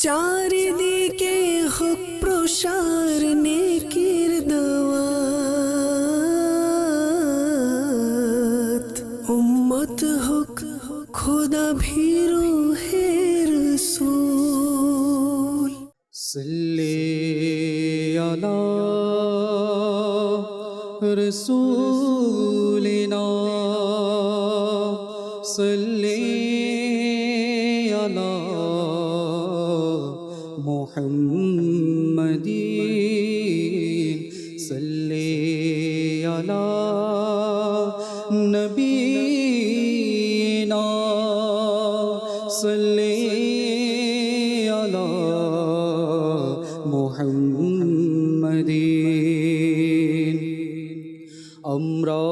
চারিদিকে হোক প্রসার নেকির দাওয়াত, উম্মত হোক খোদা ভীরু হে রাসূল। সাল্লি আলা রাসূলিনা সাল্লি আলা মুহাম্মাদিন সাল্লি আলা নবীনা সাল্লি আলা মুহাম্মাদিন। আমরা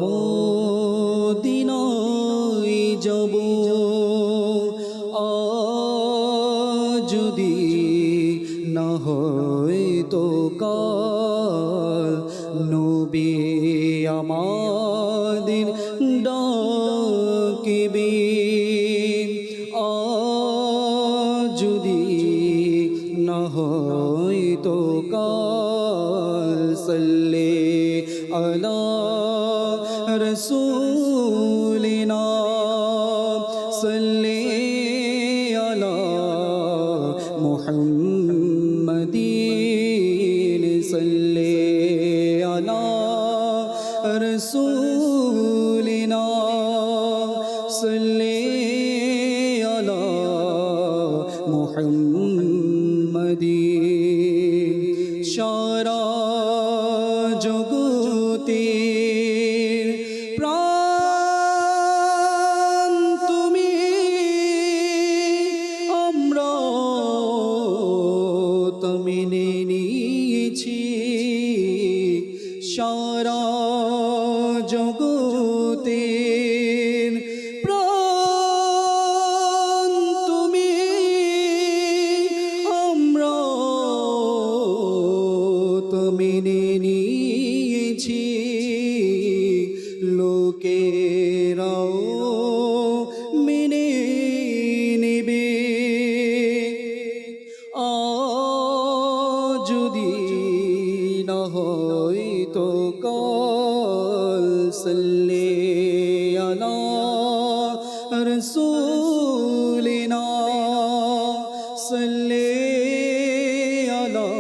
মদিনায় যাব যদি না হয় তো কাল, নবী আমাদের ডাকিবে যদি না হয় তো কাল। সাল্লি আলা রাসূলিনা সাল্লি আলা মুহাম্মাদিন সাল্লি আলা রাসূলিনা সাল্লি আলা মুহাম্মাদিন। সারা জগতের প্রাণ তুমি, আমরা তো মেনে নিয়েছি। সারা জগতের প্রাণ তুমি, আমরা তো মেনে নিয়েছি। লোকেরাও মেনে নেবে যদি না হয় তো কাল। সাল্লি আলা রাসূলিনা সাল্লি আলা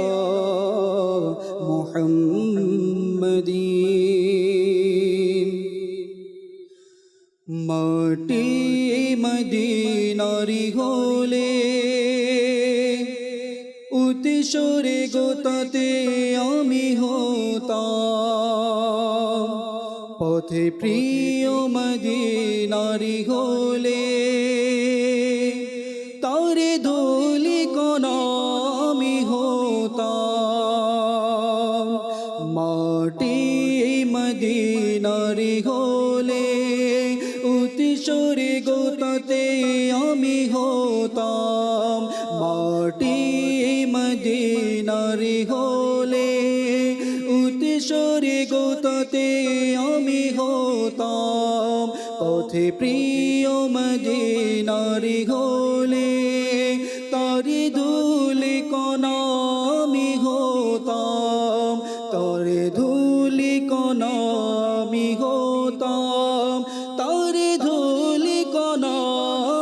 মুহাম্মাদিন। মাটি মদিনারি হলে উতিসরে গোতাতে আমি হতাম, পথে প্রিয় মদিনারি হলে তারে ধুলি কণা আমি হতাম। মাটি মদিনারি হলে উতিসরে গোতাতে আমি হতাম, মাটি মদিনারি হলে উতিসরে গোতাতে আমি হতাম। পথে প্রিয় মদিনারি হলে তারি ধুলি কণা আমি হতাম, তারে ধুলি কণা আমি হতাম, তারে ধুলি কণা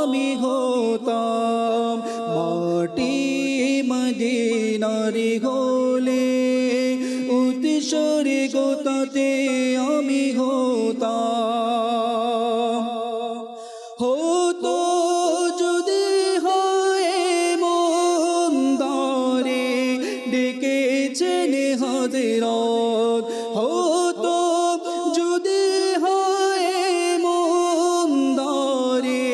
আমি হতাম। মাটি মদিনারি হলে উতিসরে গোতাতে আমি হতাম। হতো যদি হয় মন দ্বারে ডেকেছেন হাজিরাত, হতো যদি হয় মন দ্বারে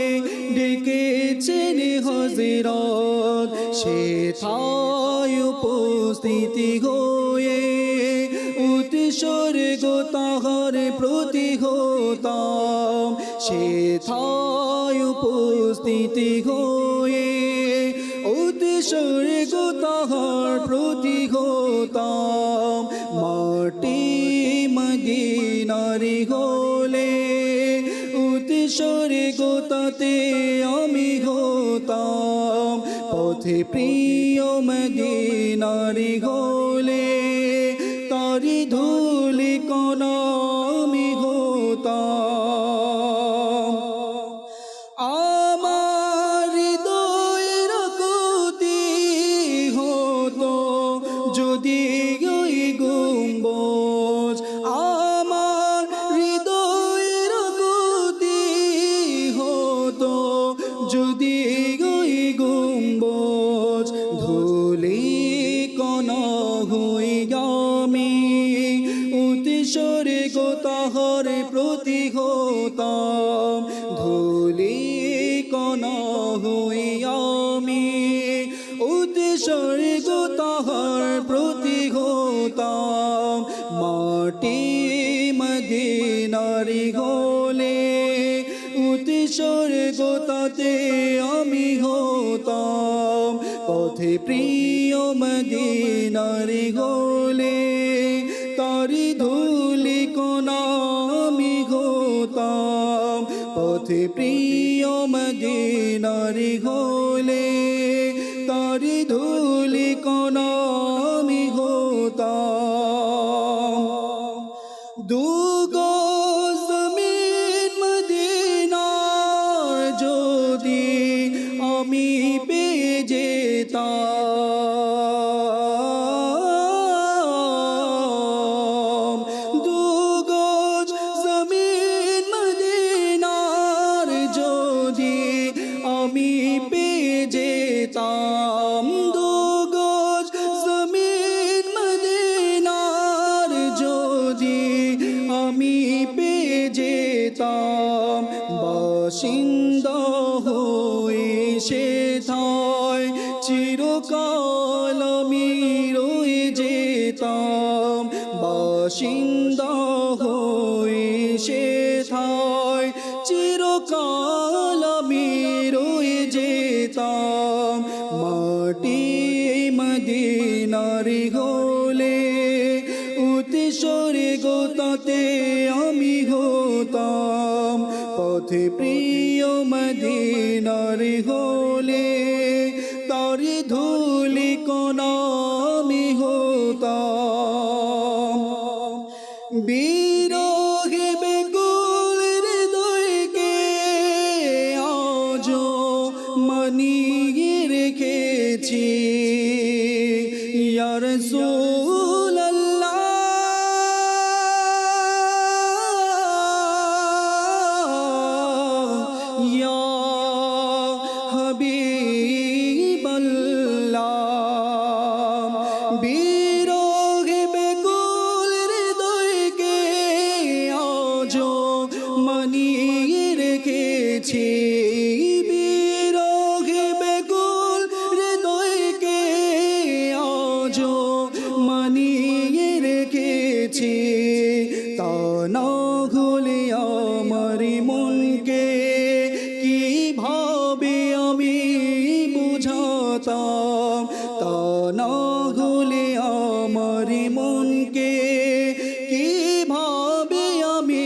ডেকেছেন হাজিরাত, সেথায় উপস্থিতি হয়ে উতিসরে গোতাহার প্রতি হতাম। সেথায় উপস্থিতি হয়ে উতিসরে গোতাহার প্রতি হতাম। মাটি মদিনারি হলে উতিসরে গোতাতে আমি হতাম, পথ পথে প্রিয় মদিনার গলে তারি ধুলি কণা আমি হতাম আমার হৃদয়ের গতি হতো যদি ওই গম্বুজ আমার হৃদয়ের গতি হতো যদি ওই গম্বুজ ধুলি কণা হই আমি অতিশরে গোতাহর প্রতি হতাম ধুলি কণা হই আমি অতিশরে গোতাহর প্রতি হতাম মাটি মদিনার গলে অতিশরে গোতাতে আমি হতাম পথে প্রিয় মদিনার গলে তারি ধুলি কণা আমি হতাম পথে প্রিয় মদিনার গলে তারি ধুলি কণা আমি হতাম দুগজ জমিন মদিনার যদি আমি পেয়ে যেতাম দুগজ জমিন মদিনার যদি আমি পেয়ে যেতাম দুগজ জমিন মদিনার যদি আমি পেয়ে যেতাম বাসিন্দা হয়ে সেথায় চিরকাল আমি রয়ে যেতাম বাসিন্দা হয়ে সেথায় চিরকাল আমি রয়ে যেতাম মাটি মদিনার গলে অতিশরে গোতাতে আমি হতাম পথে প্রিয় মদিনার গলে তারি ধুলি কণা আমি হতাম বিরহে বেকুল হৃদয়কে আজো মানিয়ে রেখেছি ইয়া রাসূলুল্লাহ ইয়া হাবিবাল্লাহ বিরহে বেকুল হৃদয়কে আজো মানিয়ে রেখেছি বিরহে বেকুল হৃদয়কে আজো মানিয়ে রেখেছি তা না হলে আমার মনকে কিভাবে আমি বুঝাতাম তা না হলে আমার মনকে কিভাবে আমি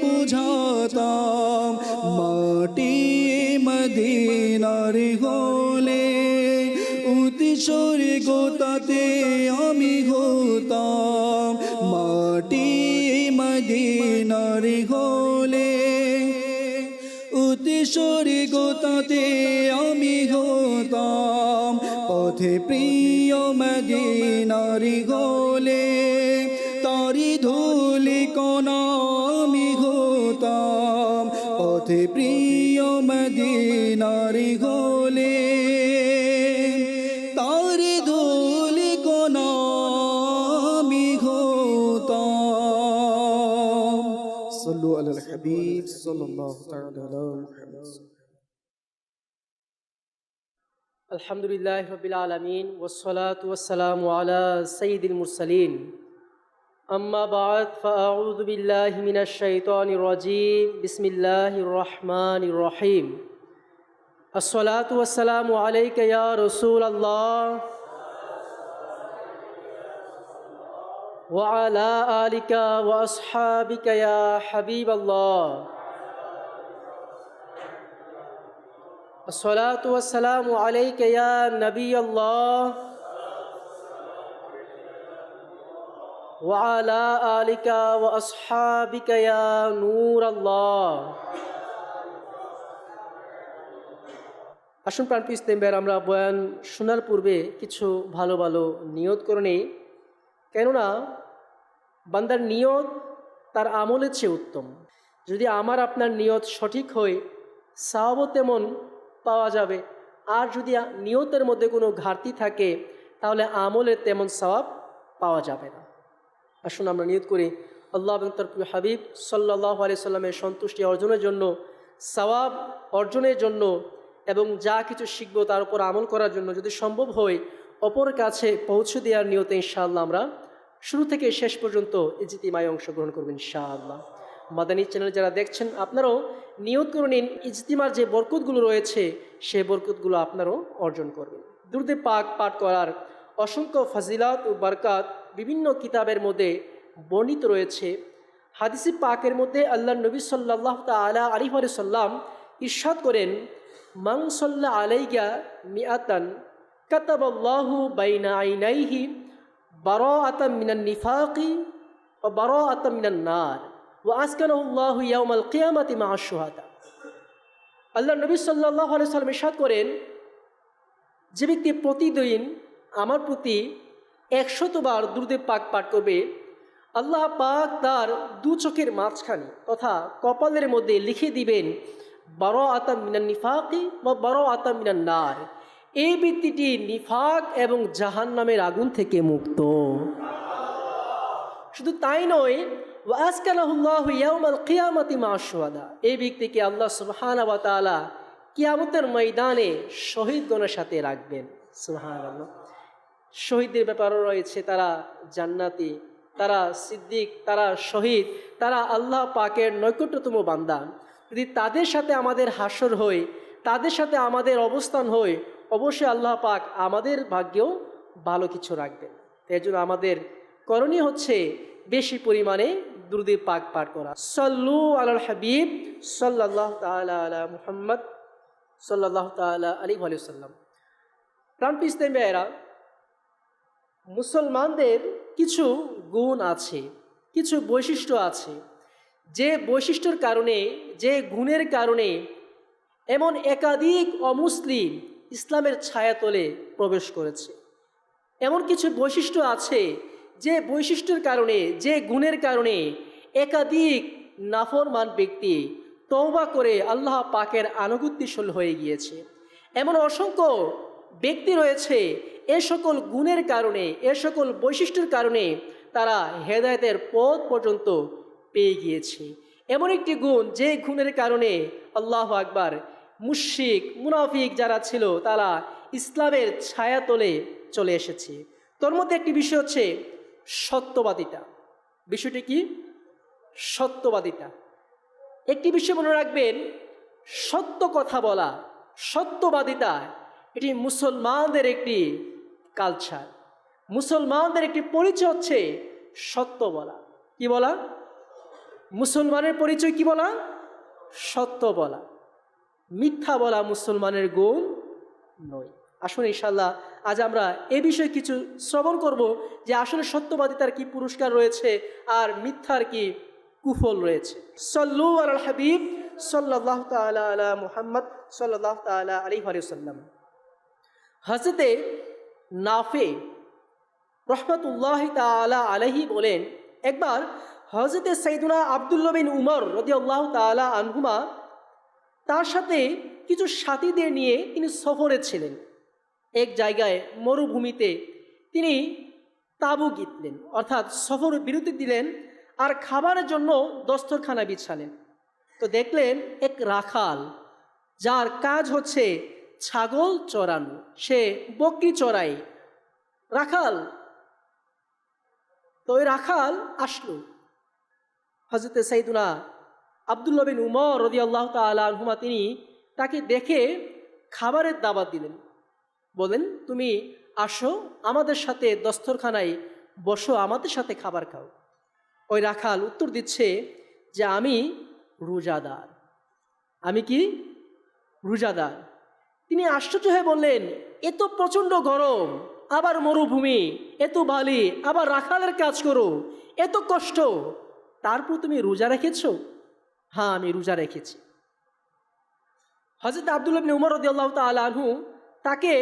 বুঝাতাম মাটি মদিনার গলে অতিশরে গোতাতে আমি হতাম মাটি মদিনার গলে অতিশরে গোতাতে আমি হতাম পথে প্রিয় মদিনার গলে তারি ধুলি কণা আমি হতাম পথে প্রিয় মদিনার গলে তারি ধুলি কণা আমি হতাম সাল্লু আলাল হাবিব সাল্লাল্লাহু তাআলা আলা মুহাম্মদ আলহামদুলিল্লাহ রাব্বিল আলামিন ওয়াসসালাতু ওয়াসসালামু আলা সাইয়্যিদিল মুরসালিন আম্মা বা'দ ফাআউযু বিল্লাহি মিনাশ শাইতানির রাজীম বিসমিল্লাহির রহমানির রহিম আসসালাতু ওয়াসসালামু আলাইকা ইয়া রাসূলুল্লাহ ওয়া আলা আলিকা ওয়া আসহাবিকা ইয়া হাবিবাল্লাহ আসসালাতু ওয়াসসালামু আলাইকা ইয়া নবী আল্লাহ ওয়া আলা আলিকা ওয়া আসহাবিকা ইয়া নূর আল্লাহ। আসুন প্রাণপ্রিয় ইসলাম ভাইয়েরা, আমরা বয়ান শোনার পূর্বে কিছু ভালো ভালো নিয়ত করে নিই। কেননা বান্দার নিয়ত তার আমলের চেয়ে উত্তম। যদি আমার আপনার নিয়ত সঠিক হয়, সওয়াবও তেমন পাওয়া যাবে। আর যদি নিয়তের মধ্যে কোনো ঘাটতি থাকে, তাহলে আমলের তেমন সওয়াব পাওয়া যাবে না। আসুন আমরা নিয়ত করি আল্লাহ এবং তার প্রিয় হাবিব সাল্লাল্লাহু আলাইহি সাল্লামের সন্তুষ্টি অর্জনের জন্য, সওয়াব অর্জনের জন্য এবং যা কিছু শিখবো তার উপর আমল করার জন্য যদি সম্ভব হয় অপর কাছে পৌঁছে দেওয়ার নিয়তে ইনশাআল্লাহ আমরা শুরু থেকে শেষ পর্যন্ত ইজতিমায় অংশগ্রহণ করবেন ইনশাআল্লাহ। মাদানী চ্যানেল যারা দেখছেন, আপনারাও নিয়ত করে নিন ইজতিমার যে বরকতগুলো রয়েছে সেই বরকতগুলো আপনারাও অর্জন করবেন। দুরূদ পাক পাঠ করার অসংখ্য ফাজিলাত ও বরকত বিভিন্ন কিতাবের মধ্যে বর্ণিত রয়েছে। হাদিসে পাকের মধ্যে আল্লাহর নবী সাল্লাল্লাহু তাআলা আলাইহি ওয়া সাল্লাম ইরশাদ করেন, মান সাল্লা আলাইয়া মিআতান কাতাবাল্লাহু বাইনা আইনাইহি বারাআতাম মিনান নিফাকি ওয়া বারাআতাম মিনান নার ওয়া আসকানাহুল্লাহু ইয়াউমাল কিয়ামাতি মা'আশ শুহাদা। আল্লাহর নবী সাল্লাল্লাহু আলাইহি সাল্লাম ইরশাদ করেন, যে ব্যক্তি প্রতিদিন আমার প্রতি 100 বার দুরূদ পাক পাঠ করবে, আল্লাহ পাক তার দু চোখের মাঝখানে তথা কপালের মধ্যে লিখে দিবেন বারাআতাম মিনান নিফাকি ওয়া বারাআতাম মিনান নার। এই ব্যক্তিটি নিফাক এবং জাহান্নামের আগুন থেকে মুক্ত। শুধু তাই নয়, ওয়া আসকানাহুল্লাহু ইয়াউমাল কিয়ামাতি মা'আশ শুহাদা। এই ব্যক্তিকে আল্লাহ সুবহানাহু ওয়া তাআলা কিয়ামতের ময়দানে শহীদগণের সাথে রাখবেন। সুবহানাল্লাহ। শহীদদের ব্যাপারও রয়েছে, তারা জান্নাতি, তারা সিদ্দিক, তারা শহীদ, তারা আল্লাহ পাকের নৈকট্যতম বান্দা। যদি তাদের সাথে আমাদের হাসর হয়, তাদের সাথে আমাদের অবস্থান হয়, অবশ্যই আল্লাহ পাক আমাদের ভাগ্যেও ভালো কিছু রাখবেন। এর জন্য আমাদের করণীয় হচ্ছে বেশি পরিমাণে দুরূদ পাক পাঠ করা। সাল্লু আলাল হাবিব সাল্লাল্লাহু তাআলা আলা মুহাম্মদ সাল্লাল্লাহু তাআলা আলাইহি ওয়া সাল্লাম। প্রাণপ্রিয় ইসলামী ভাইয়েরা, মুসলমানদের কিছু গুণ আছে, কিছু বৈশিষ্ট্য আছে, যে বৈশিষ্ট্যর কারণে, যে গুণের কারণে এমন একাধিক অমুসলিম ইসলামের ছায়াতলে প্রবেশ করেছে। এমন কিছু বৈশিষ্ট্য আছে যে বৈশিষ্ট্যের কারণে, যে গুণের কারণে একাধিক নাফরমান ব্যক্তি তওবা করে আল্লাহ পাকের আনুগত্যশীল হয়ে গিয়েছে। এমন অসংখ্য ব্যক্তি রয়েছে এ সকল গুণের কারণে, এ সকল বৈশিষ্ট্যের কারণে তারা হেদায়েতের পথ পর্যন্ত পেয়ে গিয়েছে। এমন একটি গুণ, যে গুণের কারণে আল্লাহু আকবার, মুশরিক মুনাফিক যারা ছিল তারা ইসলামের ছায়াতলে চলে এসেছে। তোর মধ্যে একটি বিষয় হচ্ছে সত্যবাদিতা। বিষয়টি কি? সত্যবাদিতা। একটি বিষয় মনে রাখবেন, সত্য কথা বলা, সত্যবাদিতা এটি মুসলমানদের একটি কালচার। মুসলমানদের একটি পরিচয় হচ্ছে সত্য বলা। কি বলা? মুসলমানের পরিচয় কি বলা? সত্য বলা। মিথ্যা বলা মুসলমানের গুণ নয়। আসুন ইনশাআল্লাহ আজ আমরা এ বিষয়ে কিছু শ্রবণ করব, যে আসলে সত্যবাদিতার কি পুরস্কার রয়েছে আর মিথ্যার কি কুফল রয়েছে। সাল্লু আলাল হাবিব সাল্লাল্লাহু তাআলা আলা মুহাম্মদ সাল্লাল্লাহু তাআলা আলাইহি ওয়া সাল্লাম। হযরতে নাফে রাহমাতুল্লাহি তাআলা আলাইহি বলেন, একবার হযরতে সাইয়্যিদুনা আব্দুল্লাহ বিন উমর রাদিয়াল্লাহু তাআলা আনহুমা তার সাথে কিছু সাথীদের নিয়ে তিনি সফরে ছিলেন। এক জায়গায় মরুভূমিতে তিনি তাঁবু গিঁথলেন, অর্থাৎ সফর বিরতি দিলেন আর খাবারের জন্য দস্তরখানা বিছালেন। তো দেখলেন এক রাখাল, যার কাজ হচ্ছে ছাগল চড়ানো, সে বকরি চড়ায়। রাখাল, তো ওই রাখাল আসলো, হযরতে সাইয়্যিদুনা আব্দুল্লাহ বিন উমর রাদিয়াল্লাহু তাআলা আনহুমা তিনি তাকে দেখে খাবারের দাওয়াত দিলেন। বলেন, তুমি আসো আমাদের সাথে দস্তরখানায় বসো, আমাদের সাথে খাবার খাও। ওই রাখাল উত্তর দিচ্ছে যে আমি রোজাদার। আমি কি? রোজাদার। তিনি আশ্চর্য হয়ে বললেন, এত প্রচণ্ড গরম, আবার মরুভূমি, এত বালি, আবার রাখালের কাজ করো, এত কষ্ট, তারপর তুমি রোজা রেখেছো? হ্যাঁ, আমি রোজা রেখেছি। হযরত আব্দুল্লাহ ইবনে উমর রাদিয়াল্লাহু তাআলা আনহু তাকে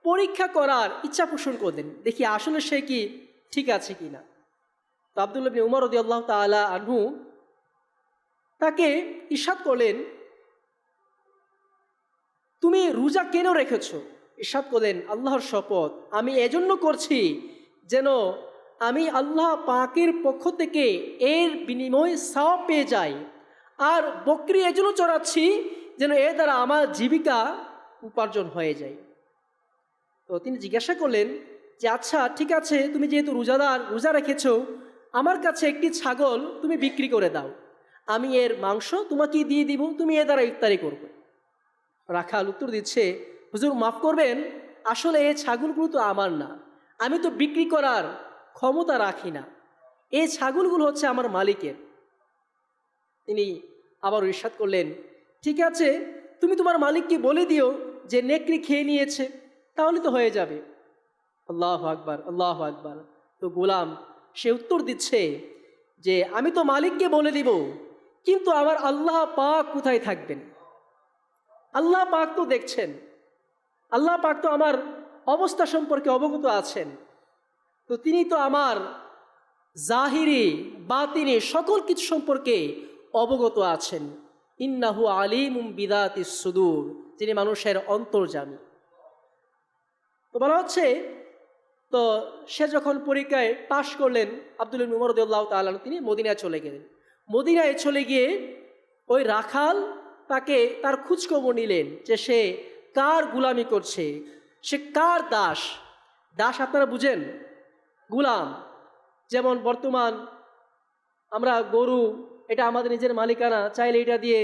পরীক্ষা করার ইচ্ছা পোষণ করলেন, দেখি আসলে সে কি ঠিক আছে কিনা। তো আব্দুল্লাহ ইবনে উমর রাদিয়াল্লাহু তাআলা আনহু তাকে ইরশাদ করলেন, তুমি রোজা কেন রেখেছো? ইরশাদ করলেন, আল্লাহর শপথ, আমি এজন্য করছি যেন আমি আল্লাহ পাকের পক্ষ থেকে এর বিনিময়ে সওয়াব পেয়ে যাই। আর বকরি এজন্য চড়াচ্ছি যেন এর দ্বারা আমার জীবিকা উপার্জন হয়ে যায়। তো তিনি জিজ্ঞাসা করলেন যে, আচ্ছা ঠিক আছে, তুমি যেহেতু রোজা রেখেছো, আমার কাছে একটি ছাগল তুমি বিক্রি করে দাও, আমি এর মাংস তোমাকে দিয়ে দিব, তুমি এর দ্বারা ইফতারি করবে। রাখাল উত্তর দিচ্ছে, হুজুর মাফ করবেন, আসলে এই ছাগলগুলো তো আমার না, আমি তো বিক্রি করার ক্ষমতা রাখি না, এই ছাগলগুলো হচ্ছে আমার মালিকের। তিনি আবার ইরশাদ করলেন, ঠিক আছে, তুমি তোমার মালিককে বলে দিও যে নেকড়ে খেয়ে নিয়েছে, তাহলে তো হয়ে যাবে। আল্লাহু আকবার, আল্লাহু আকবার। তো গোলাম সে উত্তর দিচ্ছে যে, আমি তো মালিককে বলে দিব, কিন্তু আমার আল্লাহ পাক কোথায় থাকবেন? আল্লাহ পাক তো দেখছেন, আল্লাহ পাক তো আমার অবস্থা সম্পর্কে অবগত আছেন, তো তিনি তো আমার জাহিরি বাতিনি সকল কিছু সম্পর্কে অবগত আছেন। ইন্নাহু আলিমুম বিদাতিস সুদূর, যিনি মানুষের অন্তর্যামী। তো বলা হচ্ছে, তো সে যখন পরীক্ষায় পাশ করলেন, আব্দুল্লাহ ইবনে উমর রাদিয়াল্লাহু তাআলা তিনি মদিনায় চলে গেলেন। মদিনায় চলে গিয়ে ওই রাখাল তাকে তার খোঁজখবর নিলেন যে সে কার গুলামি করছে, সে কার দাস। দাস আপনারা বুঝেন, গুলাম। যেমন বর্তমান আমরা গরু, এটা আমাদের নিজের মালিকানা, চাইলে এটা দিয়ে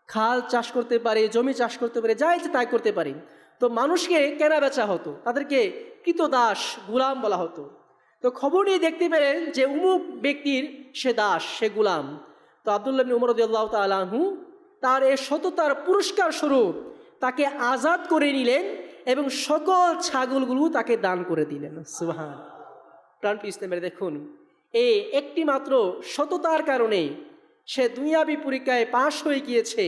খাল চাষ করতে পারি, জমি চাষ করতে পারি, যা ইচ্ছে তাই করতে পারি। তো মানুষকে কেনা বেচা হতো, তাদেরকে কৃতদাস, গুলাম বলা হতো। তো খবর নিয়ে দেখতে পেলেন যে অমুক ব্যক্তির সে দাস, সে গুলাম। তো আব্দুল্লাহ ইবনে উমর রাদিয়াল্লাহু তাআলা আনহু তার এই সততার পুরস্কার স্বরূপ তাকে আজাদ করে নিলেন এবং সকল ছাগলগুলো তাকে দান করে দিলেন। সুবহান। প্রাণপ্রিয় ইসলামের দেখুন, এই একটি মাত্র সততার কারণে সে দুনিয়াবী পরীক্ষায় পাশ হয়ে গিয়েছে,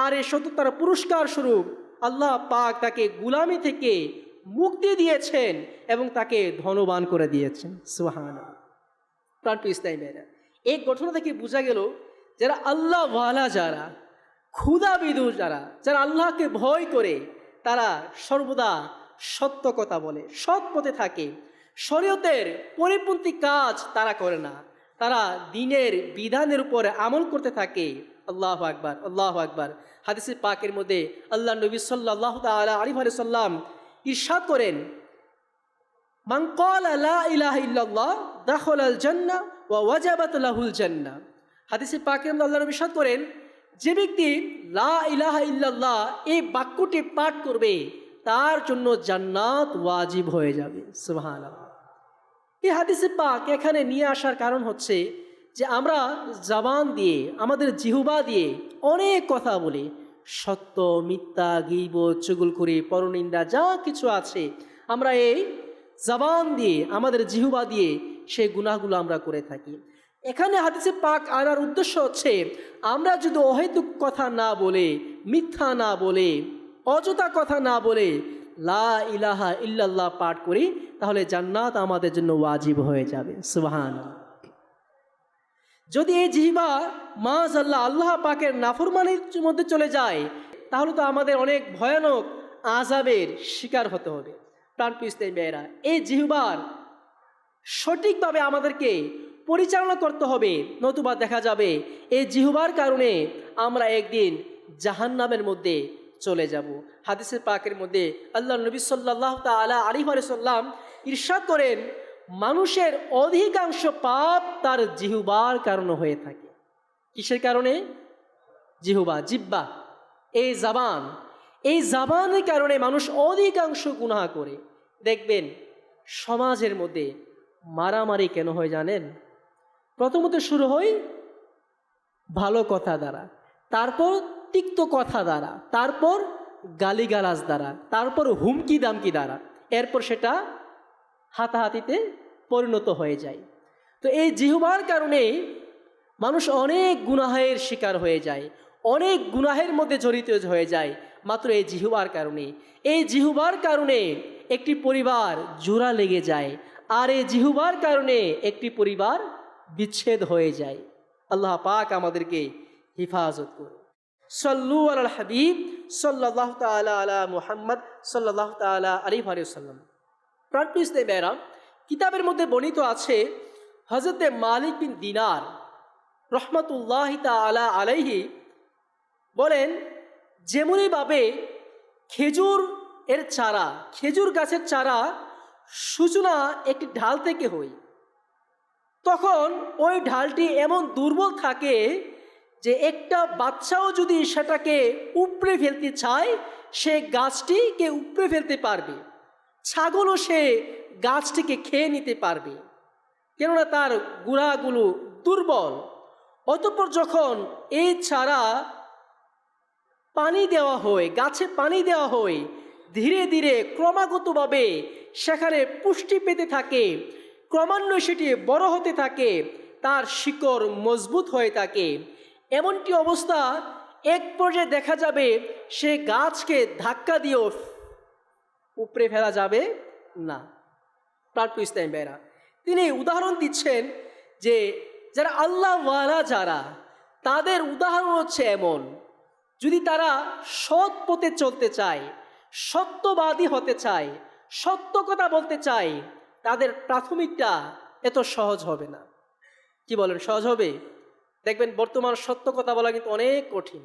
আর এই সততার পুরস্কার স্বরূপ আল্লাহ পাক তাকে গুলামি থেকে মুক্তি দিয়েছেন এবং তাকে ধনবান করে দিয়েছেন। সুবহানাল্লাহ। প্রাণপ্রিয় ইসলামেরা, এই ঘটনা থেকে বোঝা গেল, যারা আল্লাহ ওয়ালা, যারা ক্ষুধাবিদু, যারা আল্লাহকে ভয় করে, তারা সর্বদা সত্য কথা বলে, সৎ পথে থাকে, শরীয়তের পরিপন্থী কাজ তারা করে না, তারা দ্বীনের বিধানের উপরে আমল করতে থাকে। আল্লাহু আকবার, আল্লাহু আকবার। হাদিসে পাকের মধ্যে আল্লাহ নবী সাল্লাল্লাহু তাআলা আলাইহি ওয়াসাল্লাম ইরশাদ করেন, মান ক্বালা লা ইলাহা ইল্লাল্লাহ দাখালাল জান্নাহ ওয়া ওয়াজাবাত লাহুল জান্নাহ। হাদিসে পাকের মধ্যে আল্লাহ নবী ইরশাদ করেন, যে ব্যক্তি লা ইলাহা ইল্লাল্লাহ এই বাক্যটি পাঠ করবে, তার জন্য জান্নাত ওয়াজিব হয়ে যাবে। সুবহানাল্লাহ। এই হাদিসে পাক এখানে নিয়ে আসার কারণ হচ্ছে যে আমরা জবান দিয়ে, আমাদের জিহ্বা দিয়ে অনেক কথা বলি, সত্য, মিথ্যা, গীবত, চুগলখড়ি, পরনিন্দা, যা কিছু আছে, আমরা এই জবান দিয়ে, আমাদের জিহ্বা দিয়ে সেই গুনাহগুলো আমরা করে থাকি। এখানে হাদিসে পাক আনার উদ্দেশ্য হচ্ছে, আমরা যদি অহেতুক কথা না বলে, মিথ্যা না বলে, অযথা কথা না বলে লা ইলাহা ইল্লাল্লাহ পাঠ করি, তাহলে জান্নাত আমাদের জন্য ওয়াজিব হয়ে যাবে। সুবহানাল্লাহ। যদি এই জিহ্বা মাশাআল্লাহ আল্লাহ পাকের নাফরমানির মধ্যে চলে যায়, তাহলে তো আমাদের অনেক ভয়ানক আযাবের শিকার হতে হবে। প্রাণপ্রিয় ইসলামী ভাইয়েরা, এই জিহ্বার সঠিকভাবে আমাদেরকে পরিচালনা করতে হবে, নতুবা দেখা যাবে এই জিহ্বার কারণে আমরা একদিন জাহান্নামের মধ্যে চলে যাব। হাদিসের পাকের মধ্যে আল্লাহ নবী সাল্লাল্লাহু তাআলা আলাইহি ওয়াসাল্লাম ইরশাদ করেন, মানুষের অধিকাংশ পাপ তার জিহ্বার কারণে হয়ে থাকে। কিসের কারণে? জিহ্বা, এই জবান, এই জবানের কারণে মানুষ অধিকাংশ গুনাহ করে। দেখবেন সমাজের মধ্যে মারামারি কেন হয় জানেন? প্রথমত শুরু হয় ভালো কথা দ্বারা, তারপর তিক্ত কথা দ্বারা, তারপর গালিগালাজ দ্বারা, তারপর হুমকি দামকি দ্বারা, এরপর সেটা হাতাহাতিতে পরিণত হয়ে যায়। তো এই জিহ্বার কারণে মানুষ অনেক গুনাহের শিকার হয়ে যায়, অনেক গুনাহের মধ্যে জড়িত হয়ে যায় মাত্র এই জিহ্বার কারণে। এই জিহ্বার কারণে একটি পরিবার জোড়া লেগে যায়, আর এই জিহ্বার কারণে একটি পরিবার বিচ্ছেদ হয়ে যায়। আল্লাহ পাক আমাদেরকে হিফাজত করুন। সাল্লু আলাল হাবিব সাল্লাল্লাহু তাআলা আলা মুহাম্মদ সাল্লাল্লাহু তাআলা আলাইহি ওয়া সাল্লাম। প্রাণপ্রিয় ইসলামীরা, কিতাবের মধ্যে বর্ণিত আছে হযরতে মালিক বিন দিনার রহমাতুল্লাহি তাআলা আলাইহি বলেন, যেমনিভাবে খেজুর এর চারা, খেজুর গাছের চারা সূচনা একটি ঢাল থেকে হয়, তখন ওই ঢালটি এমন দুর্বল থাকে যে একটা বাচ্চাও যদি সেটাকে উপড়ে ফেলতে চায়, সে গাছটিকে উপড়ে ফেলতে পারবে, ছাগলও সে গাছটিকে খেয়ে নিতে পারবে, কেননা তার গুড়াগুলো দুর্বল। অতঃপর যখন এই চারা পানি দেওয়া হয়, গাছে পানি দেওয়া হয়, ধীরে ধীরে ক্রমাগতভাবে সেখানে পুষ্টি পেতে থাকে, ক্রমান্বয়ে সেটি বড় হতে থাকে, তার শিকড় মজবুত হয়ে থাকে। এমনটি অবস্থা এক পর্যায়ে দেখা যাবে সে গাছকে ধাক্কা দিয়েও উপড়ে ফেলা যাবে না। প্রাণপ্রিয় ইসলামী ভাইরা, তিনি উদাহরণ দিচ্ছেন যে যারা আল্লাহওয়ালা, যারা তাদের উদাহরণ হচ্ছে এমন, যদি তারা সৎ পথে চলতে চায়, সত্যবাদী হতে চায়, সত্য কথা বলতে চায়, তাদের প্রাথমিকটা এত সহজ হবে না। কি বলেন, সহজ হবে? দেখবেন বর্তমান সত্য কথা বলা কিন্তু অনেক কঠিন।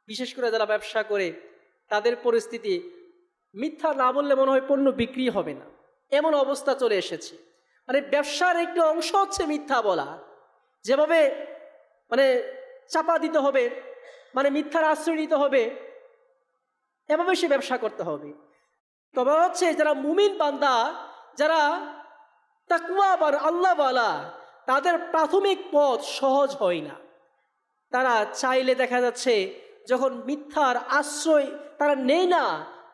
বিশেষ করে যারা ব্যবসা করে, তাদের পরিস্থিতি মিথ্যা না বললে মনে হয় পণ্য বিক্রি হবে না, এমন অবস্থা চলে এসেছে। মানে ব্যবসার একটি অংশ হচ্ছে মিথ্যা বলা, যেভাবে মানে চাপা দিতে হবে, মানে মিথ্যার আশ্রয় নিতে হবে, এভাবে সে ব্যবসা করতে হবে। তবে হচ্ছে যারা মুমিন বান্দা, যারা তাকওয়াবান আল্লাহওয়ালা, তাদের প্রাথমিক পথ সহজ হয় না। তারা চাইলে দেখা যাচ্ছে যখন মিথ্যার আশ্রয় তারা নেয় না,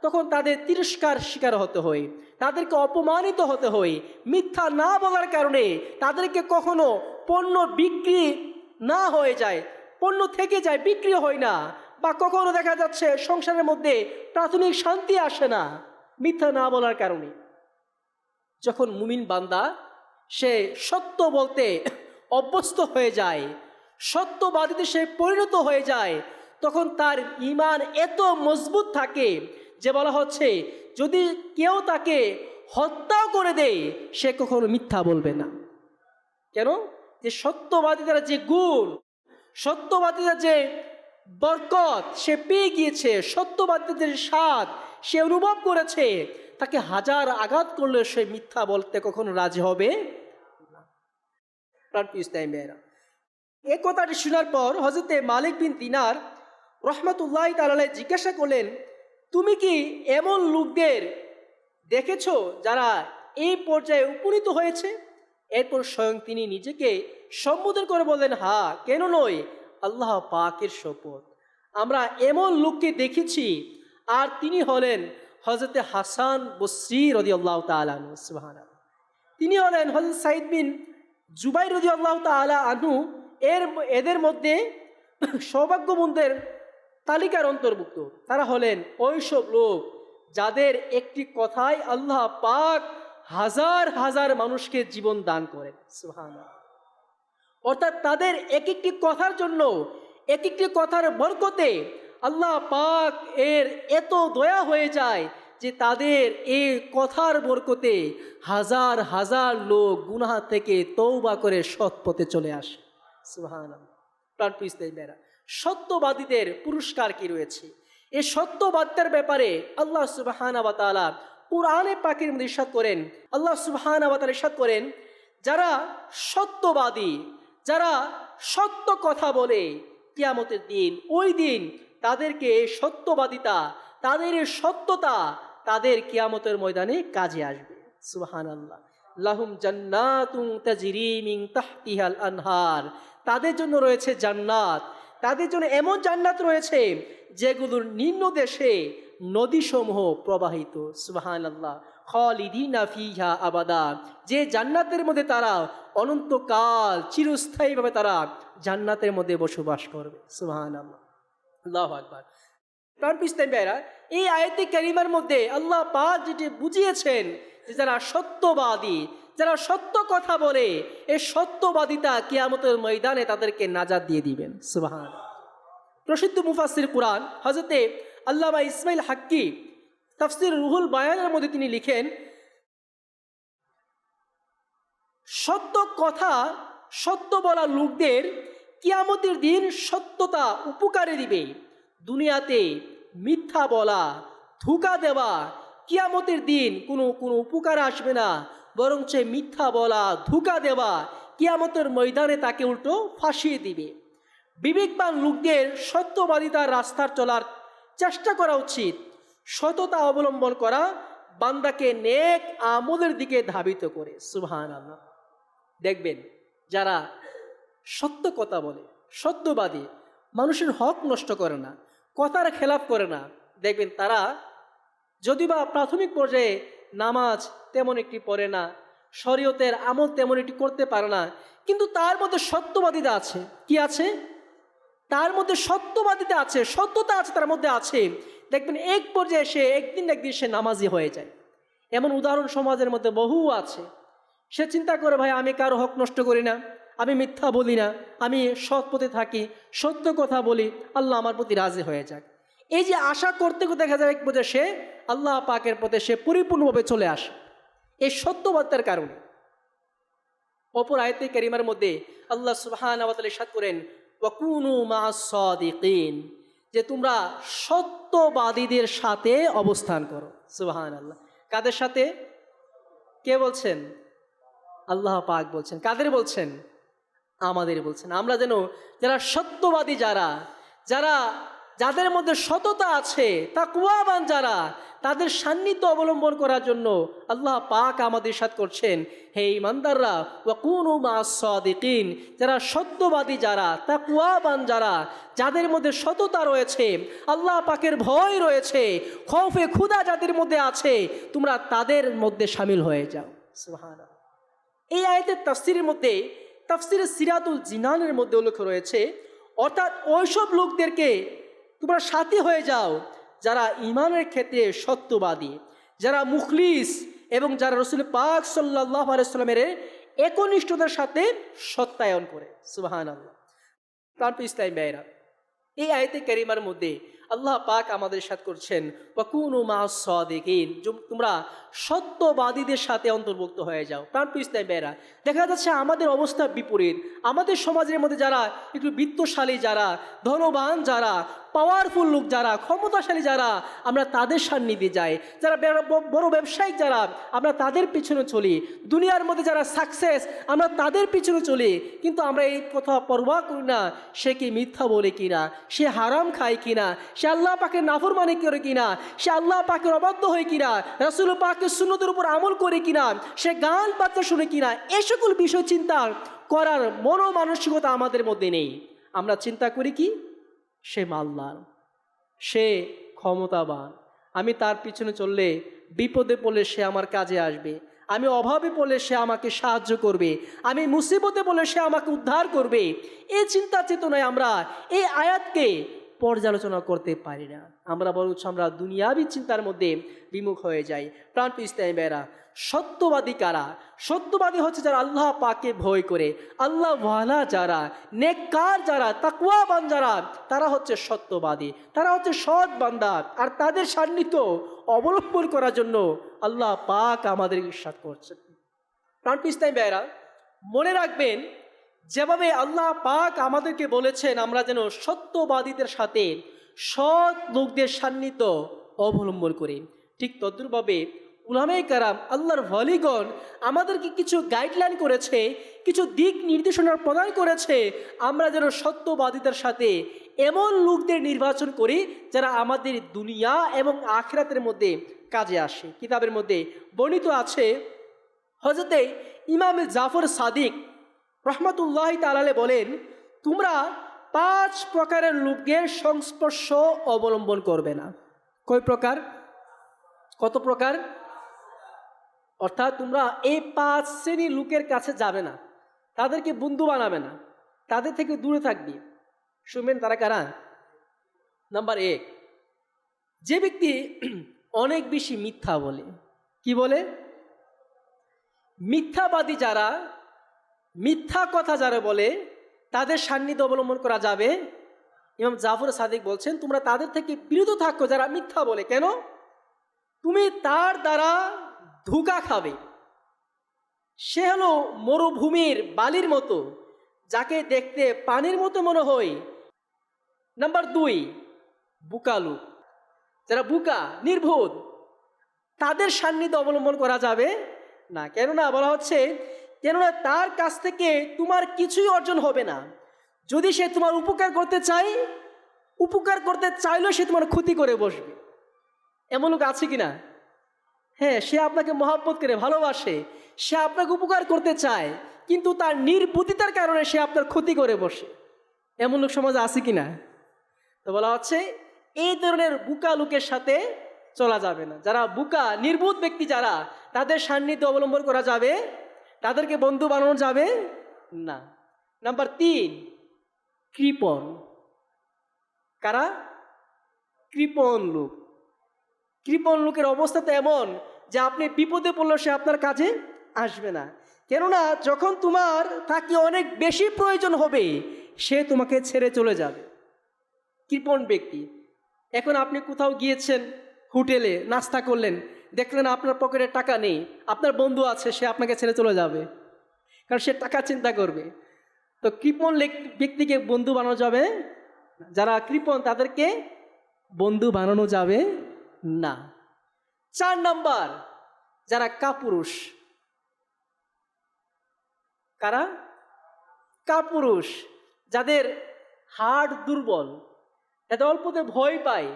তখন তাদের তিরস্কার শিকার হতে হয়, তাদেরকে অপমানিত হতে হয়। মিথ্যা না বলার কারণে তাদেরকে কখনো পণ্য বিক্রি না হয়ে যায়, পণ্য থেকে যায়, বিক্রি হয় না, বা কখনো দেখা যাচ্ছে সংসারের মধ্যে প্রাথমিক শান্তি আসে না মিথ্যা না বলার কারণে। যখন মুমিন বান্দা সে সত্য বলতে অভ্যস্ত হয়ে যায়, সত্যবাদীতে সে পরিণত হয়ে যায়, তখন তার ঈমান এত মজবুত থাকে যে বলা হচ্ছে যদি কেউ তাকে হত্যা করে দেয়, সে কখনো মিথ্যা বলবে না। কেন? যে সত্যবাদীদের যে গুণ, সত্যবাদীদের যে বরকত সে পেয়ে গিয়েছে, সত্যবাদীদের স্বাদ সে অনুভব করেছে, তাকে হাজার আঘাত করলে সে মিথ্যা বলতে কখনো রাজি হবে না। প্রাণপ্রিয় ইসলামী ভাইরা, এই কথাটি শোনার পর হযরতে মালিক বিন দিনার রহমাতুল্লাহি তাআলা আলাইহি জিজ্ঞাসা করলেন, তুমি কি এমন লোকদের দেখেছো যারা এই পর্যায়ে উপনীত হয়েছে? এরপর স্বয়ং তিনি নিজেকে সম্বোধন করে বললেন, হ্যাঁ, কেন নয়, আল্লাহ পাকের শপথ, আমরা এমন লোককে দেখেছি, আর তিনি হলেন হযরতে হাসান বসরি রাদিয়াল্লাহু তাআলা আনহু। সুবহানাল্লাহ। তিনি হলেন হযরত সাঈদ বিন জুবাইর রাদিয়াল্লাহু তাআলা আনহু এদের মধ্যে সৌভাগ্যবন্তের তালিকার অন্তর্ভুক্ত। তারা হলেন ওইসব লোক যাদের একটি কথায় আল্লাহ পাক হাজার হাজার মানুষকে জীবন দান করেন। সুবহানাল্লাহ। অর্থাৎ তাদের এক একটি কথার জন্য, এক একটি কথার বরকতে আল্লাহ পাক এর এত দয়া হয়ে যায় যে তাদের এই কথার বরকতে হাজার হাজার লোক গুনাহ থেকে তওবা করে সৎ পথে চলে আসে। সুবহানাল্লাহ। প্রাণপ্রিয় ইসলামী ভাইরা, সত্যবাদীদের পুরস্কার কি রয়েছে? এই সত্যবাদিতার ব্যাপারে আল্লাহ সুবহানাহু ওয়া তাআলা কুরআনে পাকের মধ্যে ইরশাদ করেন, আল্লাহ সুবহানাহু ওয়া তাআলা ইরশাদ করেন, যারা সত্যবাদী, যারা সত্য কথা বলে, কিয়ামতের দিন, ওই দিন তাদেরকে সত্যবাদিতা, তাদের সত্যতা তাদের কিয়ামতের ময়দানে কাজে আসবে। সুবহানাল্লাহ। লাহুম জান্নাতুন তাজরি মিন তাহতিহাল আনহার, তাদের জন্য রয়েছে জান্নাত, তাদের জন্য এমন জান্নাত রয়েছে যেগুলোর নিম্ন দেশে নদীসমূহ প্রবাহিত। সুবহানাল্লাহ। খালিদিনা ফিহা আবাদা, যে জান্নাতের মধ্যে তারা অনন্তকাল চিরস্থায়ীভাবে তারা জান্নাতের মধ্যে বসবাস করবে। সুবহানাল্লাহ, আল্লাহু আকবার। এই আয়াতে কারিমার মধ্যে আল্লাহ পাক যেটি বুঝিয়েছেন যে যারা সত্যবাদী, যারা সত্য কথা বলে, এই সত্যবাদিতা কিয়ামতের ময়দানে তাদেরকে নাজাত দিয়ে দিবেন। সুবহানাল্লাহ। প্রসিদ্ধ মুফাসসির কুরআন হযরতে আল্লামা ইসমাইল হাক্কি তাফসীর রুহুল বায়ানের মধ্যে তিনি লিখেন, সত্য কথা সত্য বলা লোকদের কিয়ামতের দিন সত্যতা উপকারে দিবে। দুনিয়াতে মিথ্যা বলা, ধোঁকা দেওয়া কিয়ামতের দিন কোনো উপকার আসবে না, বরঞ্চ মিথ্যা বলা, ধোঁকা দেওয়া কিয়ামতের ময়দানে তাকে উল্টো ফাঁসিয়ে দিবে। বিবেকবান লোকদের সত্যবাদিতার রাস্তার চলার চেষ্টা করা উচিত। সততা অবলম্বন করা বান্দাকে নেক আমলের দিকে ধাবিত করে। সুবহানাল্লাহ। দেখবেন যারা সত্য কথা বলে, সত্যবাদী, মানুষের হক নষ্ট করে না, কথার খেলাপ করে না, দেখবেন তারা যদিবা প্রাথমিক পর্যায়ে নামাজ তেমন একটি পড়ে না, শরীয়তের আমল তেমন একটি করতে পারে না, কিন্তু তার মধ্যে সত্যবাদিতা আছে। কি আছে? তার মধ্যে সত্যবাদিতা আছে, সত্যতা আছে, তার মধ্যে আছে। দেখবেন এক পর্যায়ে সে একদিন সে নামাজি হয়ে যায়। এমন উদাহরণ সমাজের মধ্যে বহু আছে। সে চিন্তা করে, ভাই আমি কারো হক নষ্ট করি না, আমি মিথ্যা বলি না, আমি সৎ পথে থাকি, সত্য কথা বলি, আল্লাহ আমার প্রতি রাজি হয়ে যাক। এই যে আশা করতে দেখা যায় এক পর্যায়ে সে আল্লাহ পাকের পথে সে পরিপূর্ণভাবে চলে আসে এই সত্যবাদিতার কারণে। অপর আয়াতে কারিমার মধ্যে আল্লাহ সুবহানাহু ওয়া তাআলা ইরশাদ করেন, ওয়াকুনু মা'আস সাদিকিন, যে তোমরা সত্যবাদীদের সাথে অবস্থান করো। সুবহানাল্লাহ। কাদের সাথে? কে বলছেন? আল্লাহ পাক বলছেন। কাদের বলছেন? আমাদের বলছেন। আমরা যেন যারা সত্যবাদী, যাদের মধ্যে সততা আছে, তাকওয়াবান যারা, তাদের সান্নিধ্য অবলম্বন করার জন্য আল্লাহ পাক আমাদের ইরশাদ করছেন, হে ঈমানদাররা, ওয়াকুনু মা'আস সাদিকিন, যারা সত্যবাদী, যারা তাকওয়াবান, যাদের মধ্যে সততা রয়েছে, আল্লাহ পাকের ভয় রয়েছে, খৌফে খুদা যাদের মধ্যে আছে, তোমরা তাদের মধ্যে শামিল হয়ে যাও। সুবহানাল্লাহ। এই আয়াতের তাফসীরের মধ্যে, তাফসীরে সিরাতুল জিনানের মধ্যে উল্লেখ রয়েছে, অর্থাৎ ওইসব লোকদেরকে তোমরা সাথী হয়ে যাও যারা ঈমানের ক্ষেত্রে সত্যবাদী, যারা মুখলিস এবং যারা রাসূল পাক সাল্লাল্লাহু আলাইহি ওয়াসাল্লামের একনিষ্ঠতার সাথে সত্যায়ন করে। সুবহানাল্লাহ। প্রাণপ্রিয় ইসলামী ভাইয়েরা, এই আয়াতে কারিমার মধ্যে আল্লাহ পাক আমাদের সাথে করছেন, ওয়াকুনু মা'আস সাদিকিন, তোমরা সত্যবাদীদের সাথে অন্তর্ভুক্ত হয়ে যাও। প্রাণপ্রিয় ইসলামী ভাইয়েরা, দেখা যাচ্ছে আমাদের অবস্থা বিপরীত। আমাদের সমাজের মধ্যে যারা একটু বিত্তশালী, যারা ধনবান, যারা পাওয়ারফুল লোক, যারা ক্ষমতাশালী, যারা, আমরা তাদের সান্নিধ্যে যাই। যারা বড় ব্যবসায়িক, যারা, আমরা তাদের পিছনে চলি। দুনিয়ার মধ্যে যারা সাকসেস, আমরা তাদের পিছনে চলি। কিন্তু আমরা এই কথা পরোয়া করি না সে কি মিথ্যা বলে কিনা, সে হারাম খায় কিনা, সে আল্লাহ পাকের নাফরমানি করে কিনা, সে আল্লাহ পাকের অবাধ্য হয় কিনা, রাসূল পাকের সুন্নতের উপর আমল করে কিনা, সে গান বাজনা শুনে কিনা, এই সকল বিষয় চিন্তা করার মনোমানসিকতা আমাদের মধ্যে নেই। আমরা চিন্তা করি কি, সে মালদার, সে ক্ষমতাবান, আমি তার পিছনে চললে বিপদে পড়লে সে আমার কাজে আসবে, আমি অভাবে পড়লে সে আমাকে সাহায্য করবে, আমি মুসিবতে পড়লে সে আমাকে উদ্ধার করবে। এই চিন্তা চেতনায় আমরা এই আয়াতকে পর্যালোচনা করতে পারি না। আমরা বরঞ্চ আমরা দুনিয়াবী চিন্তার মধ্যে বিমুখ হয়ে যাই। প্রাণপ্রিয় ইসলামী ভাইয়েরা, সত্যবাদী কারা? সত্যবাদী হচ্ছে যারা আল্লাহ পাকে ভয় করে, আল্লাহ ওয়ালা যারা, নেককার যারা, তাকওয়াবান যারা, তারা হচ্ছে সত্যবাদী, তারা হচ্ছে সৎ বান্দা। আর তাদের সান্নিধ্য অবলম্বন করার জন্য আল্লাহ পাক আমাদের ইরশাদ করছেন। প্রাণপ্রিয় ইসলামী ভাইয়েরা, মনে রাখবেন, যেভাবে আল্লাহ পাক আমাদেরকে বলেছেন আমরা যেন সত্যবাদীদের সাথে সৎ লোকদের সান্নিধ্য অবলম্বন করি, ঠিক তদ্রূপভাবে উলামায়ে কেরাম, আল্লাহর ওয়ালিগণ আমাদেরকে কিছু গাইডলাইন করেছে, কিছু দিক নির্দেশনা প্রদান করেছে, আমরা যেন সত্যবাদীদের সাথে এমন লোকদের নির্বাচন করি যারা আমাদের দুনিয়া এবং আখিরাতের মধ্যে কাজে আসে। কিতাবের মধ্যে বর্ণিত আছে, হযরতে ইমাম জাফর সাদিক রাহমাতুল্লাহি তাআলা বলেন, তোমরা 5 প্রকারের লোকের সংস্পর্শ অবলম্বন করবে না। কয় প্রকার? কত প্রকার? অর্থাৎ তোমরা এই 5 শ্রেণীর লোকের কাছে যাবে না, তাদেরকে বন্ধু বানাবে না, তাদের থেকে দূরে থাকবে। শুনবেন তারা কারা? নাম্বার 1, যে ব্যক্তি অনেক বেশি মিথ্যা বলে। কি বলে? মিথ্যাবাদী যারা, মিথ্যা কথা যারা বলে, তাদের সান্নিধ্য অবলম্বন করা যাবে। ইমাম জাফর সাদিক বলছেন, তোমরা তাদের থেকে বিরত থাকো যারা মিথ্যা বলে। কেন? তুমি তার দ্বারা ধোঁকা খাবে। সে হলো মরুভূমির বালির মতো, যাকে দেখতে পানির মতো মনে হয়। নাম্বার 2, বুকা লোক, যারা বুকা নির্বোধ, তাদের সান্নিধ্য অবলম্বন করা যাবে না। কেননা বলা হচ্ছে, কেননা তার কাছ থেকে তোমার কিছুই অর্জন হবে না। যদি সে তোমার উপকার করতে চাইলেও সে তোমার ক্ষতি করে বসবে। এমন লোক আছে কিনা? হ্যাঁ, সে আপনাকে মহব্বত করে ভালোবাসে, সে আপনাকে উপকার করতে চায়, কিন্তু তার নির্বুদ্ধিতার কারণে সে আপনার ক্ষতি করে বসে। এমন লোক সমাজে আছে কিনা? তো বলা হচ্ছে, এই ধরনের বুকা লোকের সাথে চলা যাবে না। যারা বুকা নির্বোধ ব্যক্তি, যারা, তাদের সান্নিধ্য অবলম্বন করা যাবে, তাদেরকে বন্ধু বানানো যাবে না। নাম্বার 3, কৃপণ। কারা? কৃপণ লোক। কৃপণ লোকের অবস্থা তো এমন যে আপনি বিপদে পড়লে সে আপনার কাছে আসবে না। কেননা যখন তোমার তাকে অনেক বেশি প্রয়োজন হবে, সে তোমাকে ছেড়ে চলে যাবে। কৃপণ ব্যক্তি। এখন আপনি কোথাও গিয়েছেন, হোটেলে নাস্তা করলেন, দেখলেন আপনার পকেটে টাকা নেই, আপনার বন্ধু আছে, সে আপনাকে ছেড়ে চলে যাবে, কারণ সে টাকা চিন্তা করবে। তো কৃপণ ব্যক্তিকে বন্ধু বানানো যাবে, যারা কৃপণ তাদেরকে বন্ধু বানানো যাবে না। 4 নাম্বার, যারা কাপুরুষ। কারা? কাপুরুষ, যাদের হাড় দুর্বল, যাদের অল্পতে ভয় পায়।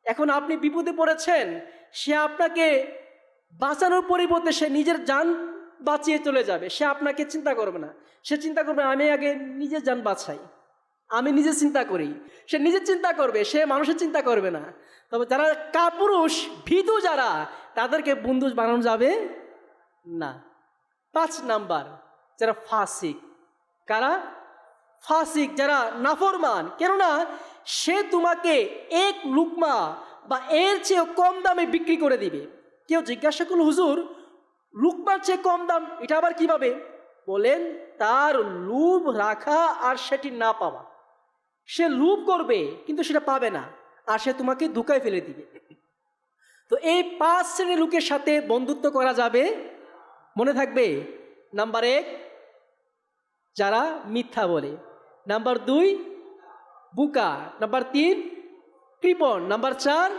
এখন আপনি বিপদে পড়েছেন, সে আপনাকে বাঁচানোর পরিবর্তে সে নিজের জান বাঁচিয়ে চলে যাবে। সে আপনাকে চিন্তা করবে না, সে চিন্তা করবে আমি আগে নিজের জান বাঁচাই, আমি নিজে চিন্তা করি। সে নিজে চিন্তা করবে, সে মানুষের চিন্তা করবে না। তবে যারা কাপুরুষ, ভীতু যারা, তাদেরকে বন্ধু বানানো যাবে না। 5 নাম্বার, যারা ফাসিক। কারা? ফাসিক, যারা নাফরমান। কেননা সে তোমাকে 1 লুকমা বা এর চেয়ে কম দামে বিক্রি করে দিবে। কেউ জিজ্ঞাসা করল, হুজুর লুকমার চেয়ে কম দাম, এটা আবার কিভাবে? বলেন, তার লোভ রাখা আর সেটি না পাওয়া। সে লোভ করবে কিন্তু সেটা পাবে না, আর সে তোমাকে ধোঁকায় ফেলে দিবে। তো এই 5 শ্রেণীর লোকের সাথে বন্ধুত্ব করা যাবে। মনে থাকবে, নাম্বার 1, যারা মিথ্যা বলে। নাম্বার 2, বুকা। নাম্বার 3, কৃপণ। নাম্বার 4,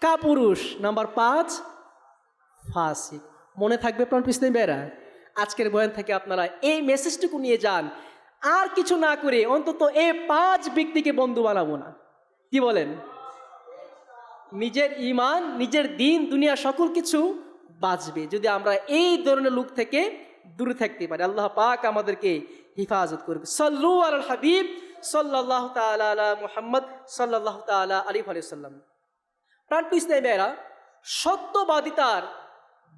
কাপুরুষ। নাম্বার 5, ফাসিক। মনে থাকবে প্রাণ ইসলামী ভাইরা? আজকের বয়ান থেকে আপনারা এই মেসেজটুকু নিয়ে যান, আর কিছু না করে অন্তত এই 5 ব্যক্তিকে বন্ধু বানাবো না। কি বলেন? নিজের ঈমান, নিজের দিন, দুনিয়া সকল কিছু বাঁচবে যদি আমরা এই ধরনের লোক থেকে দূরে থাকতে পারি। আল্লাহ পাক আমাদেরকে হিফাজত করবে। সাল্লু আলাল হাবিব সাল্লাল্লাহু তাআলা আলা মুহাম্মদ সাল্লাল্লাহু তাআলা আলাইহি ওয়া সাল্লাম। প্রাণ ইসলামী ভাইরা, সত্যবাদিতার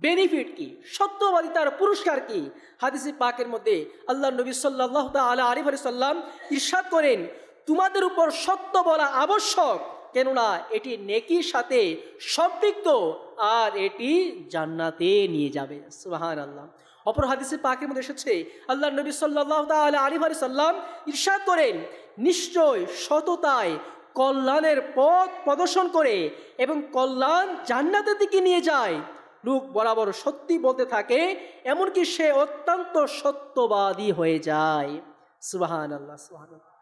বেনিফিট কি? সত্যবাদিতার পুরস্কার কি? হাদিসে পাকের মধ্যে আল্লাহ নবী সাল্লাল্লাহু তাআলা আলাইহি ওয়া সাল্লাম ইরশাদ করেন, তোমাদের উপর সত্য বলা আবশ্যক, কেননা এটি নেকির সাথে সম্পৃক্ত আর এটি জান্নাতে নিয়ে যাবে। সুবহানাল্লাহ। অপর হাদিসে পাকের মধ্যে এসেছে, আল্লাহ নবী সাল্লাল্লাহু তাআলা আলাইহি ওয়া সাল্লাম ইরশাদ করেন, নিশ্চয় সততায় কল্যাণের পথ প্রদর্শন করে এবং কল্যাণ জান্নাতের দিকে নিয়ে যায়। লোক বরাবর সত্যি বলতে থাকে, এমনকি সে অত্যন্ত সত্যবাদী হয়ে যায়। সুবহানাল্লাহ, সুবহানাল্লাহ।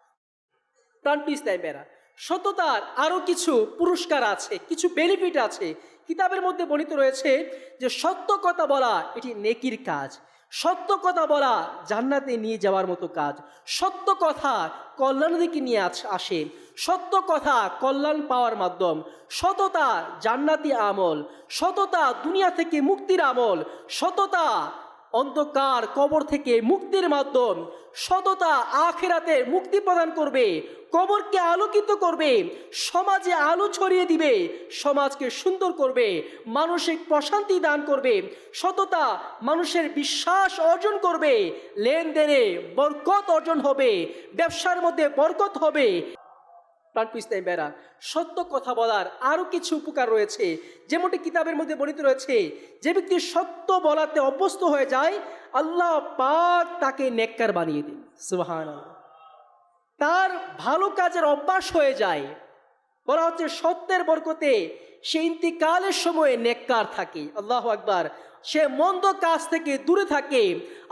প্রাণ ইসলামী ভাইরা, সততার আরও কিছু পুরস্কার আছে, কিছু বেনিফিট আছে। কিতাবের মধ্যে বর্ণিত রয়েছে যে সত্য কথা বলা এটি নেকির কাজ, সত্য কথা বলা জান্নাতে নিয়ে যাওয়ার মতো কাজ, সত্য কথা কল্যাণের দিকে নিয়ে আসে, সত্য কথা কল্যাণ পাওয়ার মাধ্যম, সততা জান্নাতি আমল, সততা দুনিয়া থেকে মুক্তির আমল, সততা অন্ধকার কবর থেকে মুক্তির মাধ্যম, সততা আখিরাতে মুক্তি প্রদান করবে, কবরকে আলোকিত করবে, সমাজে আলো ছড়িয়ে দিবে, সমাজকে সুন্দর করবে, মানসিক প্রশান্তি দান করবে, সততা মানুষের বিশ্বাস অর্জন করবে, লেনদেনে বরকত অর্জন হবে, ব্যবসার মধ্যে বরকত হবে। প্রাণপ্রিয় বেড়া, সত্য কথা বলার আরও কিছু উপকার রয়েছে। যেমনটি কিতাবের মধ্যে বর্ণিত রয়েছে, যে ব্যক্তি সত্য বলাতে অভ্যস্ত হয়ে যায়, আল্লাহ পাক তাকে নেককার বানিয়ে দেন। সুবহানাল্লাহ। তার ভালো কাজের অভ্যাস হয়ে যায়। বলা হচ্ছে সত্যের বরকতে সে ইন্তিকালের সময়ে নেককার থাকে। আল্লাহু আকবার। সে মন্দ কাজ থেকে দূরে থাকে।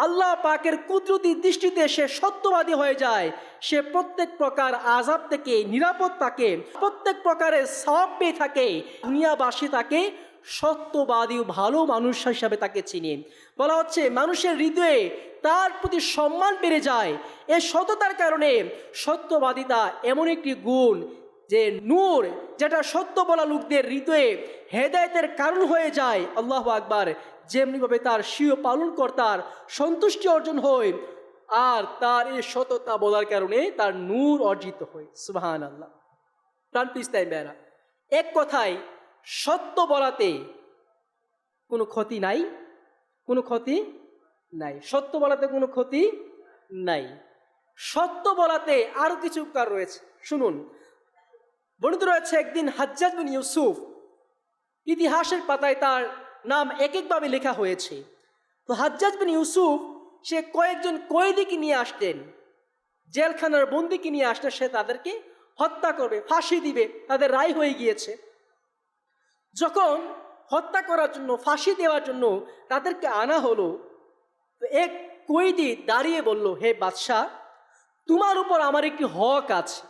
আল্লাহ পাকের কুদরতি দৃষ্টিতে সে সত্যবাদী হয়ে যায়। সে প্রত্যেক প্রকার আযাব থেকে নিরাপদ থাকে, প্রত্যেক প্রকারের সওয়াব পেয়ে থাকে। দুনিয়াবাসী তাকে সত্যবাদী ও ভালো মানুষ হিসাবে তাকে চিনেন। বলা হচ্ছে মানুষের হৃদয়ে তার প্রতি সম্মান বেড়ে যায়। এই সততার কারণে সত্যবাদিতা এমন একটি গুণ যে নূর, যেটা সত্য বলা লোকদের হৃদয়ে হেদায়েতের কারণ হয়ে যায়। আল্লাহু আকবার। যেমনিভাবে তার স্বীয় পালনকর্তার সন্তুষ্টি অর্জন হয়, আর তার এই সততা বলার কারণে তার নূর অর্জিত হয়। সুবহানাল্লাহ। প্রাণপ্রিয় মেয়েরা, এক কথায় সত্য বলাতে কোনো ক্ষতি নাই, কোনো ক্ষতি নাই। সত্য বলাতে কোনো ক্ষতি নাই। সত্য বলাতে আরো কিছু উপকার রয়েছে, শুনুন। বর্ণিত রয়েছে একদিন হাজ্জাজ বিন ইউসুফ, ইতিহাসের পাতায় তার নাম এক একভাবে লেখা হয়েছে। তো হাজ্জাজ বিন ইউসুফ সে কয়েকজন কয়েদিকে নিয়ে আসতেন, জেলখানার বন্দিকে নিয়ে আসতেন। সে তাদেরকে হত্যা করবে, ফাঁসি দিবে, তাদের রায় হয়ে গিয়েছে। যখন হত্যা করার জন্য, ফাঁসি দেওয়ার জন্য তাদেরকে আনা হলো, তো এক কয়েদি দাঁড়িয়ে বলল, হে বাদশাহ, তোমার উপর আমার একটি হক আছে।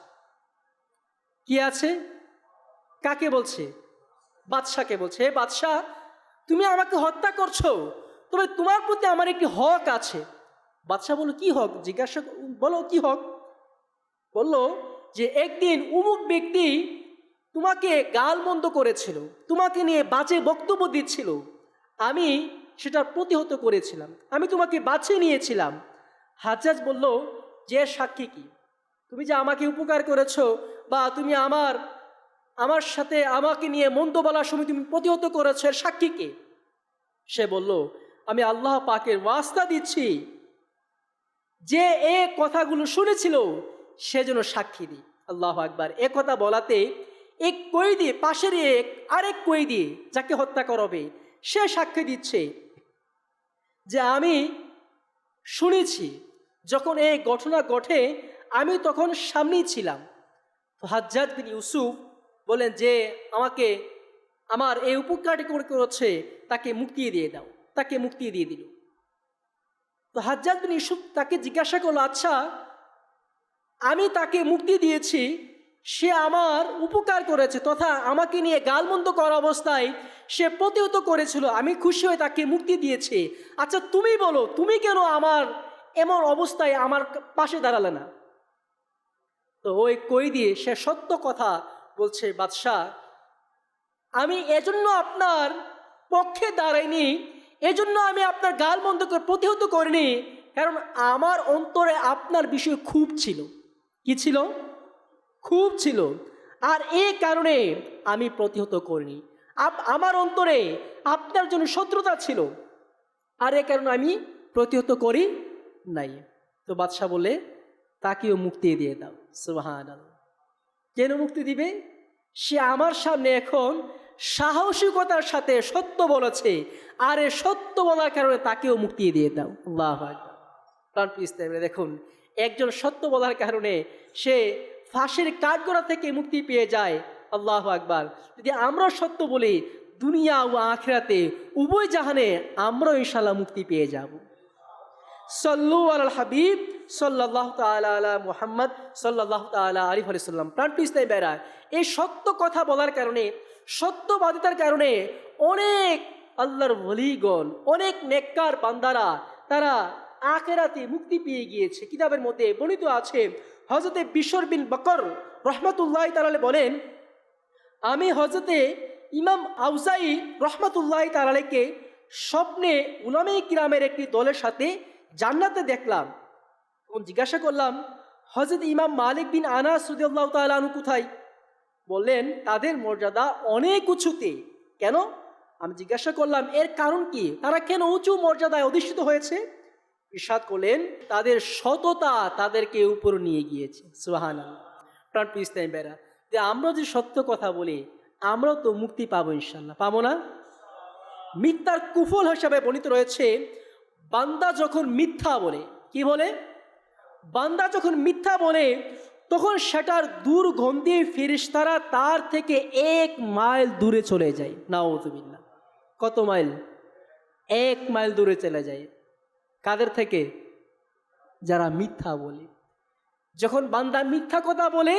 কি আছে? কাকে বলছে? বাদশাকে বলছে, হে বাদশাহ, তুমি আমাকে হত্যা করছো, তবে তোমার প্রতি আমার একটি হক আছে। বাদশাহ বলল, কি হক? জিজ্ঞাসা, বলো কি হক? বলল যে একদিন অমুক ব্যক্তি তোমাকে গালমন্দ করেছিল, তোমাকে নিয়ে বাজে বক্তব্য দিচ্ছিল, আমি সেটা প্রতিহত করেছিলাম, আমি তোমাকে বাঁচিয়ে নিয়েছিলাম। হাজ্জাজ বলল, যে সাক্ষী কি? তুমি যে আমাকে উপকার করেছো, বা তুমি আমার সাথে আমাকে নিয়ে মন্দ বলার সময় তুমি প্রতিহত করেছো, এর সাক্ষী কে? সে বলল, আমি আল্লাহ পাকের ওয়াস্তা দিচ্ছি, যে এ কথাগুলো শুনেছিল সে যেন সাক্ষী দিই। আল্লাহু আকবার। এ কথা বলাতে এক কয়েদি, পাশের আরেক কয়েদি যাকে হত্যা করবে, সে সাক্ষী দিচ্ছে যে আমি শুনেছি, যখন এই ঘটনা ঘটে আমি তখন সামনেই ছিলাম। তো হাজ্জাজ বিন ইউসুফ বলেন যে আমাকে আমার এই উপকারটি করেছে তাকে মুক্তি দিয়ে দাও। তাকে মুক্তি দিয়ে দিল। তো হাজ্জাজ বিন ইউসুফ তাকে জিজ্ঞাসা করলো, আচ্ছা, আমি তাকে মুক্তি দিয়েছি, সে আমার উপকার করেছে, তথা আমাকে নিয়ে গালমন্দ করা অবস্থায় সে প্রতিহত করেছিল, আমি খুশি হয়ে তাকে মুক্তি দিয়েছি। আচ্ছা তুমি বলো, তুমি কেন আমার এমন অবস্থায় আমার পাশে দাঁড়ালে না? তো ওই কয়েদি সে সত্য কথা বলছে, বাদশাহ, আমি এজন্য আপনার পক্ষে দাঁড়াইনি, এজন্য আমি আপনার গালমন্দ করে প্রতিহত করিনি, কারণ আমার অন্তরে আপনার বিষয় খুব ছিল। কি ছিল? খুব ছিল। আর এই কারণে আমি প্রতিহত করিনি। আমার অন্তরে আপনার জন্য শত্রুতা ছিল, আর এই কারণে আমি প্রতিহত করি নাই। তো বাদশাহ বলে, তাকেও মুক্তি দিয়ে দাও। সুবহানাল্লাহ। কেন মুক্তি দিবে? সে আমার সামনে এখন সাহসিকতার সাথে সত্য বলেছে, আর এ সত্য বলার কারণে তাকেও মুক্তি দিয়ে দাও। আল্লাহু আকবার। প্রাণপ্রিয়, দেখুন, একজন সত্য বলার কারণে সে ফাঁসির কাঠগড়া থেকে মুক্তি পেয়ে যায়। আল্লাহু আকবার। যদি আমরা সত্য বলি, দুনিয়া ও আখিরাতে উভয় জাহানে আমরাও ইনশাআল্লাহ মুক্তি পেয়ে যাব। সল্লু আলাল হাবিব সাল্লাল্লাহু তাআলা আলা মুহাম্মদ সাল্লাল্লাহু তাআলা আলাইহি ওয়া সাল্লাম। প্রাণপ্রিয় ভাইরা, এই সত্য কথা বলার কারণে, সত্যবাদিতার কারণে অনেক আল্লাহর ওলিগণ, অনেক নেককার বান্দারা তারা আখিরাতে মুক্তি পেয়ে গিয়েছে। কিতাবের মধ্যে বর্ণিত আছে, হযরতে বিশর বিন বকর রহমাতুল্লাহি তাআলা বলেন, আমি হযরতে ইমাম আউজাই রহমাতুল্লাহি তাআলাকে স্বপ্নে উলামায়ে কিরামের একটি দলের সাথে জান্নাতে দেখলাম। তখন জিজ্ঞাসা করলাম, হযরত ইমাম মালিক বিন আনাস রাদিয়াল্লাহু তাআলা আনহু কোথায়? বললেন, তাদের মর্যাদা অনেক উঁচুতে। কেন? আমি জিজ্ঞাসা করলাম, এর কারণ কি? তারা কেন উঁচু মর্যাদায় অধিষ্ঠিত হয়েছে? ইরশাদ করলেন, তাদের সততা তাদেরকে উপর নিয়ে গিয়েছে। সুবহানাল্লাহ। প্রাণপ্রিয় ইসলামী ভাইরা, যে আমরা যে সত্য কথা বলি, আমরাও তো মুক্তি পাবো ইনশাআল্লাহ, পাবো না? মিথ্যার কুফল হিসাবে বর্ণিত রয়েছে, বান্দা যখন মিথ্যা বলে, কি বলে? বান্দা যখন মিথ্যা বলে, তখন সেটার দুর্গন্ধে ফেরেশতারা তার থেকে 1 মাইল দূরে চলে যায়। নাউযুবিল্লাহ। কত মাইল? 1 মাইল দূরে চলে যায়। কাদের থেকে? যারা মিথ্যা বলে। যখন বান্দা মিথ্যা কথা বলে,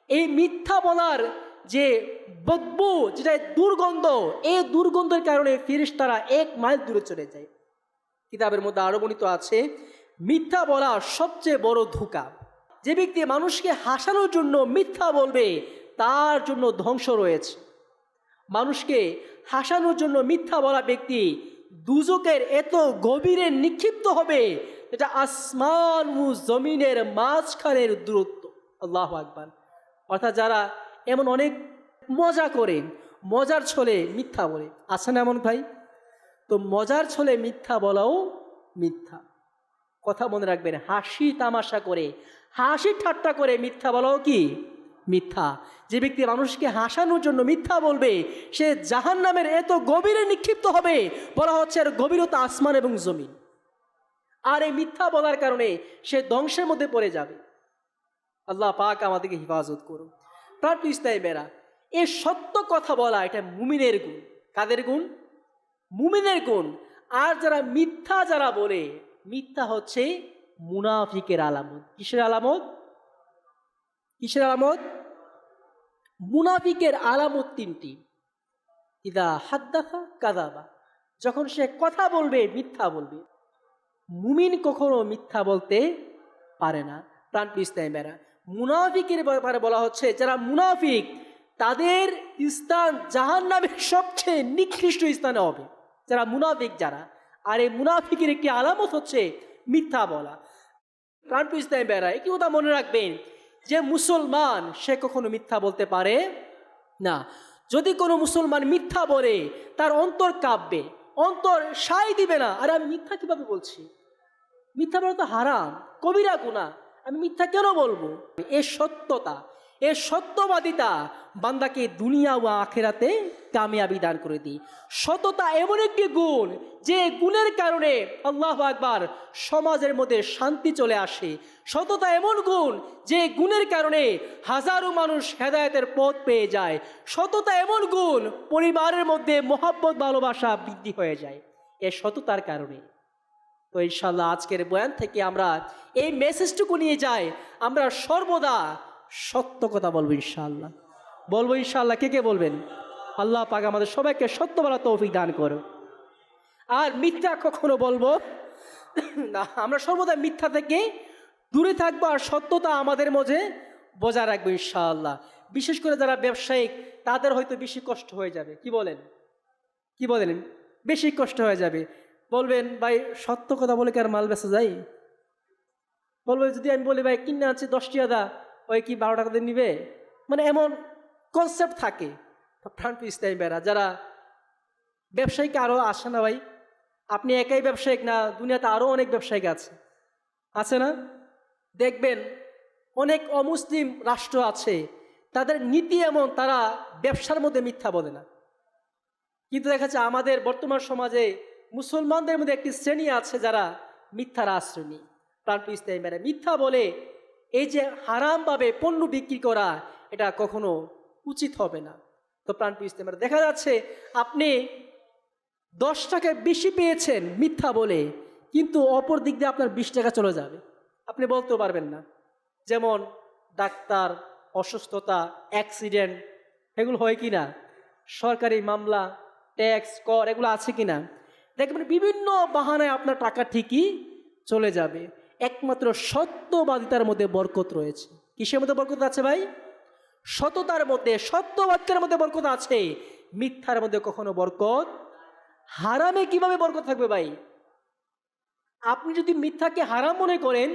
এই মিথ্যা বলার যে বদবু, যেটা দুর্গন্ধ, এই দুর্গন্ধের কারণে ফেরেশতারা 1 মাইল দূরে চলে যায়। কিতাবের মধ্যে আরো বর্ণিত আছে, মিথ্যা বলা সবচেয়ে বড় ধোঁকা। যে ব্যক্তি মানুষকে হাসানোর জন্য মিথ্যা বলবে, তার জন্য ধ্বংস রয়েছে। মানুষকে হাসানোর জন্য মিথ্যা বলা ব্যক্তি দুজকের এত গভীরে নিক্ষিপ্ত হবে, এটা আসমান ও জমিনের মাঝখানের দূরত্ব। আল্লাহু আকবার। অর্থাৎ যারা এমন অনেক মজা করে, মজার ছলে মিথ্যা বলে, আছে না এমন ভাই? তো মজার ছলে মিথ্যা বলাও মিথ্যা। কথা মনে রাখবেন, হাসি তামাশা করে, হাসি ঠাট্টা করে মিথ্যা বলাও কি মিথ্যা। যে ব্যক্তি মানুষকে হাসানোর জন্য মিথ্যা বলবে, সে জাহান্নামের এত গভীরে নিক্ষিপ্ত হবে, বলা হচ্ছে এর গভীরতা আসমান এবং জমিন। আর এই মিথ্যা বলার কারণে সে ধ্বংসের মধ্যে পড়ে যাবে। আল্লাহ পাক আমাদেরকে হিফাজত করুন। প্রাণপ্রিয় ইসলামী ভাইরা, এই সত্য কথা বলা এটা মুমিনের গুণ। কাদের গুণ? মুমিনের গুণ। আর যারা মিথ্যা যারা বলে, মিথ্যা হচ্ছে মুনাফিকের আলামত। কিসের আলামত? কিসের আলামত? মুনাফিকের আলামত 3টি। ইদা হাদ্দাসা কাযাবা, যখন সে কথা বলবে মিথ্যা বলবে। মুমিন কখনো মিথ্যা বলতে পারে না। প্রাণপ্রিয় ইসলামী ভাইরা, মুনাফিকের ব্যাপারে বলা হচ্ছে, যারা মুনাফিক তাদের স্থান জাহান্নামের সবচেয়ে নিকৃষ্ট স্থানে হবে, যারা মুনাফিক যারা। আর এই মুনাফিকের একটি আলামত হচ্ছে মিথ্যা বলা। প্রাণপ্রিয় ইসলামী ভাইরা, একটি কথা মনে রাখবেন, যে মুসলমান সে কখনো মিথ্যা বলতে পারে না। যদি কোনো মুসলমান মিথ্যা বলে, তার অন্তর কাঁপবে, অন্তর সায় দিবে না। আর আমি মিথ্যা কিভাবে বলছি? মিথ্যা বলা তো হারাম, কবিরা গুনাহ, আমি মিথ্যা কেন বলবো? এ সত্যতা, এ সত্যবাদিতা বান্দাকে দুনিয়া ও আখিরাতে কামিয়াবি দান করে দিই। সততা এমন একটি গুণ, যে গুণের কারণে আল্লাহু আকবার সমাজের মধ্যে শান্তি চলে আসে। সততা এমন গুণ, যে গুণের কারণে হাজারো মানুষ হেদায়েতের পথ পেয়ে যায়। সততা এমন গুণ, পরিবারের মধ্যে মহব্বত ভালোবাসা বৃদ্ধি হয়ে যায় এ সততার কারণে। তো ইনশাআল্লাহ আজকের বয়ান থেকে আমরা এই মেসেজটুকু নিয়ে যাই, আমরা সর্বদা সত্য কথা বলবো ইনশাআল্লাহ। বলবো ইনশাআল্লাহ। কে কে বলবেন? আল্লাহ পাক আমাদের সবাইকে সত্য বলার তৌফিক দান করো। আর মিথ্যা কখনো বলবো না। আমরা সর্বদা মিথ্যা থেকে দূরে থাকবো, আর সত্যতা আমাদের মধ্যে বজায় রাখবো ইনশাআল্লাহ। বিশেষ করে যারা ব্যবসায়িক, তাদের হয়তো বেশি কষ্ট হয়ে যাবে। কি বলেন? কি বলেন? বেশি কষ্ট হয়ে যাবে। বলবেন, ভাই সত্য কথা বলে কি আর মাল বেচা যায়? বলবে, যদি আমি বলি ভাই কিনে আনছি 10 টাকা দা, ওই কি 12 টাকা দিয়ে নিবে? মানে এমন কনসেপ্ট থাকে। প্রাণপ্রিয় ইসলামী ভাইরা, যারা ব্যবসায়িক আরও আসে না ভাই, আপনি একাই ব্যবসায়িক না, দুনিয়াতে আরও অনেক ব্যবসায়িক আছে না? দেখবেন অনেক অমুসলিম রাষ্ট্র আছে, তাদের নীতি এমন, তারা ব্যবসার মধ্যে মিথ্যা বলে না। কিন্তু দেখা যাচ্ছে আমাদের বর্তমান সমাজে মুসলমানদের মধ্যে একটি শ্রেণী আছে যারা মিথ্যার আশ্রয় নেই। প্রাণপ্রিয় ইসলামী ভাইরা, মিথ্যা বলে এই যে হারামভাবে পণ্য বিক্রি করা, এটা কখনো উচিত হবে না। তো প্রাণপ্রিয় ইসলামী ভাইরা, দেখা যাচ্ছে আপনি 10 টাকা বেশি পেয়েছেন মিথ্যা বলে, কিন্তু অপর দিক দিয়ে আপনার 20 টাকা চলে যাবে, আপনি বলতেও পারবেন না। যেমন ডাক্তার, অসুস্থতা, অ্যাক্সিডেন্ট, এগুলো হয় কি না? সরকারি মামলা, ট্যাক্স, কর, এগুলো আছে কি না? দেখবেন বিভিন্ন বাহানায় আপনার টাকা ঠিকই চলে যাবে। একমাত্র সত্যবাদিতার মধ্যে বরকত রয়েছে। কিসের মধ্যে বরকত আছে ভাই? সততার মধ্যে, সত্যবাক্যের মধ্যে বরকত আছে। মিথ্যার মধ্যে কখনো বরকত হারামে কিভাবে বরকত থাকবে ভাই? আপনি যদি মিথ্যাকে হারাম মনে করেন,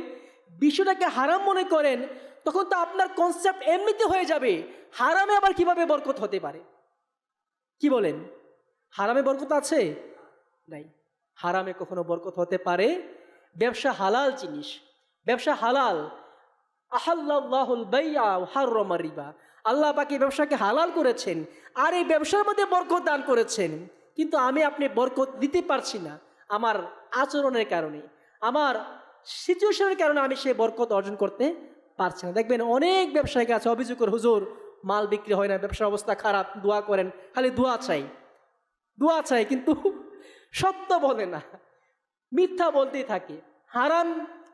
বিষয়টাকে হারাম মনে করেন, তখন তো আপনার কনসেপ্ট এমনিতে হয়ে যাবে। হারামে আবার কিভাবে বরকত হতে পারে? কি বলেন? হারামে বরকত আছে? নাই। হারামে কখনো বরকত হতে পারে? ব্যবসা হালাল জিনিস, ব্যবসা হালাল। আহাল্লাহুল বাইআ ওয়া হাররামা রিবা। আল্লাহ পাক এই ব্যবসাকে হালাল করেছেন, আর এই ব্যবসার মধ্যে বরকত দান করেছেন। কিন্তু আমি আপনি বরকত দিতে পারছি না, আমার আচরণের কারণে, আমার সিচুয়েশনের কারণে আমি সেই বরকত অর্জন করতে পারছি না। দেখবেন অনেক ব্যবসায়ীর কাছে অভিযোগ করে, হুজুর মাল বিক্রি হয় না, ব্যবসার অবস্থা খারাপ, দোয়া করেন। খালি দোয়া চাই, দোয়া চাই, কিন্তু সত্য বলে না, মিথ্যা বলতেই থাকে, হারাম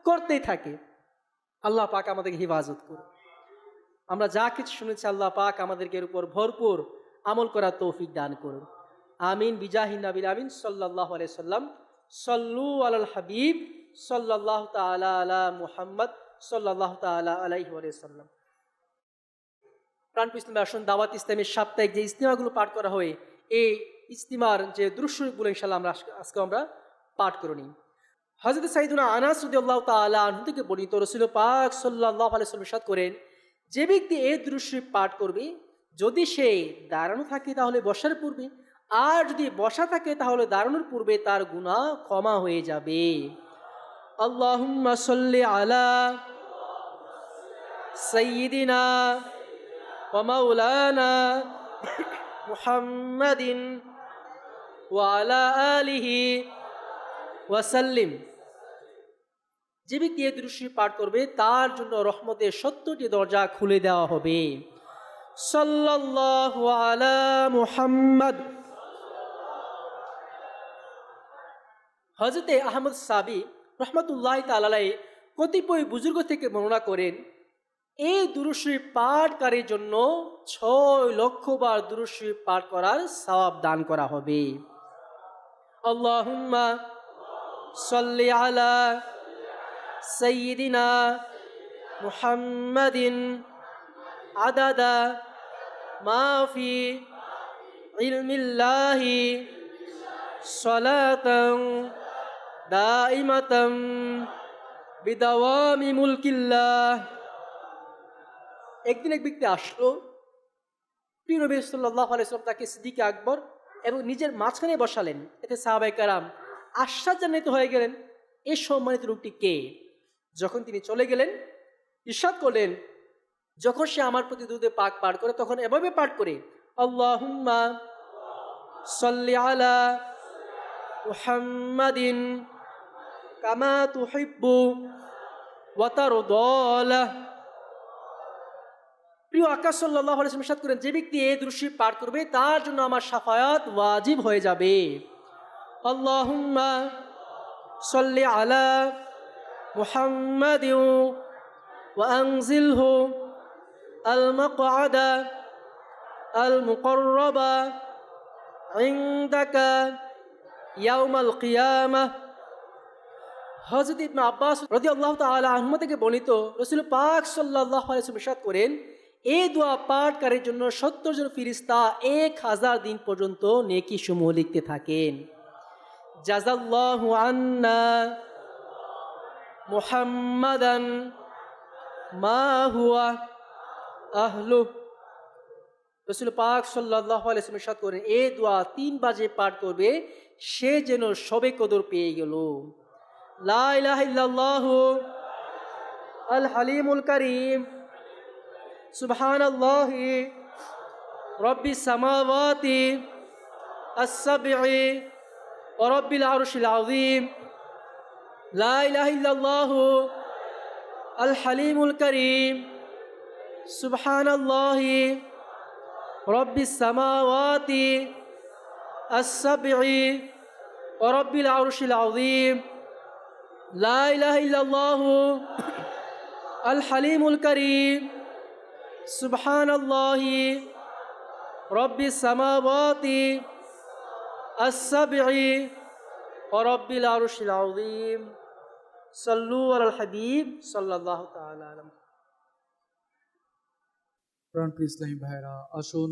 করতেই থাকে। আল্লাহ পাক আমাদেরকে হিফাজত করুন। আমরা যা কিছু শুনেছি আল্লাহ পাক আমাদেরকে এর উপর ভরপুর আমল করার তৌফিক দান করুন। আমিন বিজাহি নবিল আমিন সাল্লাল্লাহু আলাইহি সাল্লাম। সল্লু আলাল হাবিব সাল্লাল্লাহু তাআলা আলা মুহাম্মদ সাল্লাল্লাহু তাআলা আলাইহি ওয়া সাল্লাম। প্রাণপ্রিয় ইসলামী আসুন, দাওয়াত ইসলামের সাপ্তাহিক যে ইজতিমাগুলো পাঠ করা হয়, এই ইজতিমার যে দুরূদ শরীফগুলো ইনশাআল্লাহ আজকে আমরা পাঠ করে নিই। হযরত সাইয়্যিদুনা আনাস রাদিয়াল্লাহু তাআলা আনহু থেকে বর্ণিত, রাসূল পাক সাল্লাল্লাহু আলাইহি ওয়াসাল্লাম ইরশাদ করেন, যে ব্যক্তি এই দুরূদ শরীফ পাঠ করবে, যদি সে দাঁড়ানো থাকে তাহলে বসার পূর্বে, আর যদি বসা থাকে তাহলে দাঁড়ানোর পূর্বে তার গুনাহ ক্ষমা হয়ে যাবে। আল্লাহুম্মা সাল্লি আলা সাইয়্যিদিনা ওয়া মাওলানা মুহাম্মাদিন ওয়া আলা আলিহি ওয়া সাল্লিম। যে ব্যক্তি এই দুরূদ শরীফ পাঠ করবে তার জন্য রহমতের 70টি দরজা খুলে দেওয়া হবে। সাল্লাল্লাহু আলা মুহাম্মদ। হযরতে আহমদ সাবি রাহমাতুল্লাহি তাআলা আলাইহি কতিপয় বুজুর্গ থেকে বর্ণনা করেন, এই দুরূদ শরীফ পাঠকারীর জন্য 6 লক্ষ বার দুরূদ শরীফ পাঠ করার সওয়াব দান করা হবে। আল্লাহুম্মা সাল্লি আলা সাইয়্যিদিনা মুহাম্মাদিন আদাদা মা ফি ইলমিল্লাহি সালাতান দাইমাতাম বিদাওয়ামি মুলকিল্লাহ। একদিন এক ব্যক্তি আসলো, প্রিয় নবী সাল্লাল্লাহু আলাইহি ওয়াসাল্লাম তাকে সিদ্দিক আকবর এবং নিজের মাঝখানে বসালেন। এতে সাহাবায়ে কেরাম আশ্চর্যান্বিত হয়ে গেলেন, এই সম্মানিত লোকটি কে? যখন তিনি চলে গেলেন, ইরশাদ করলেন, যখন সে আমার প্রতি দুরূদে পাক পাঠ করে তখন এভাবে পাঠ করে, আল্লাহুম্মা সাল্লি আলা মুহাম্মাদিন কামা তুহিব্বু ওয়া তারদা। প্রিয় আকা সাল্লাল্লাহু আলাইহি ওয়াসাল্লাম ইরশাদ করেন, যে ব্যক্তি এই দুরূদ শরীফ পাঠ করবে তার জন্য আমার শাফায়াত ওয়াজিব হয়ে যাবে। আল্লাহুম্মা সাল্লি আলা মুহাম্মাদিন ওয়া আনজিলহু আল মাকআদা আল মুকাররাবা ইনদাকা ইয়াউমাল কিয়ামাহ। হযরত ইবনে আব্বাস রাদিয়াল্লাহু তাআলা আনহু থেকে বর্ণিত, রাসূল পাক সাল্লাল্লাহু আলাইহি ওয়াসাল্লাম ইরশাদ করেন, এই দোয়া পাঠকারীর জন্য 70 জন ফেরেশতা 1000 দিন পর্যন্ত নেকি সমূহ লিখতে থাকেন। জাযাল্লাহু আন্না মুহাম্মাদান মা হুয়া আহলু। রাসূল পাক সাল্লাল্লাহু আলাইহি ওয়াসাল্লাম ইরশাদ করেন, এই দোয়া 3 বাজে পাঠ করবে, সে যেন সবে কদর পেয়ে গেল। লা ইলাহা ইল্লাল্লাহু আল হালিমুল কারীম সুবহানাল্লাহি রাব্বিস সামাওয়াতি আস-সাব'i ওয়া রাব্বিল আরশিল আযীম। লা ইলাহা ইল্লাল্লাহু আল হালিমুল কারীম সুবহানাল্লাহি রাব্বিস সামাওয়াতি আস-সাব'i ওয়া রাব্বিল আরশিল আযীম। লা ইলাহা ইল্লাল্লাহু আল হালিমুল কারীম সুবহানাল্লাহি রাব্বিস সামাওয়াতি আস-সাব'i ওয়া রাব্বিল আরশিল আযীম। সাল্লু আলাল হাবিব সাল্লাল্লাহু তাআলা আলাইহি। প্রাণপ্রিয় ইসলামী ভাইরা, আসুন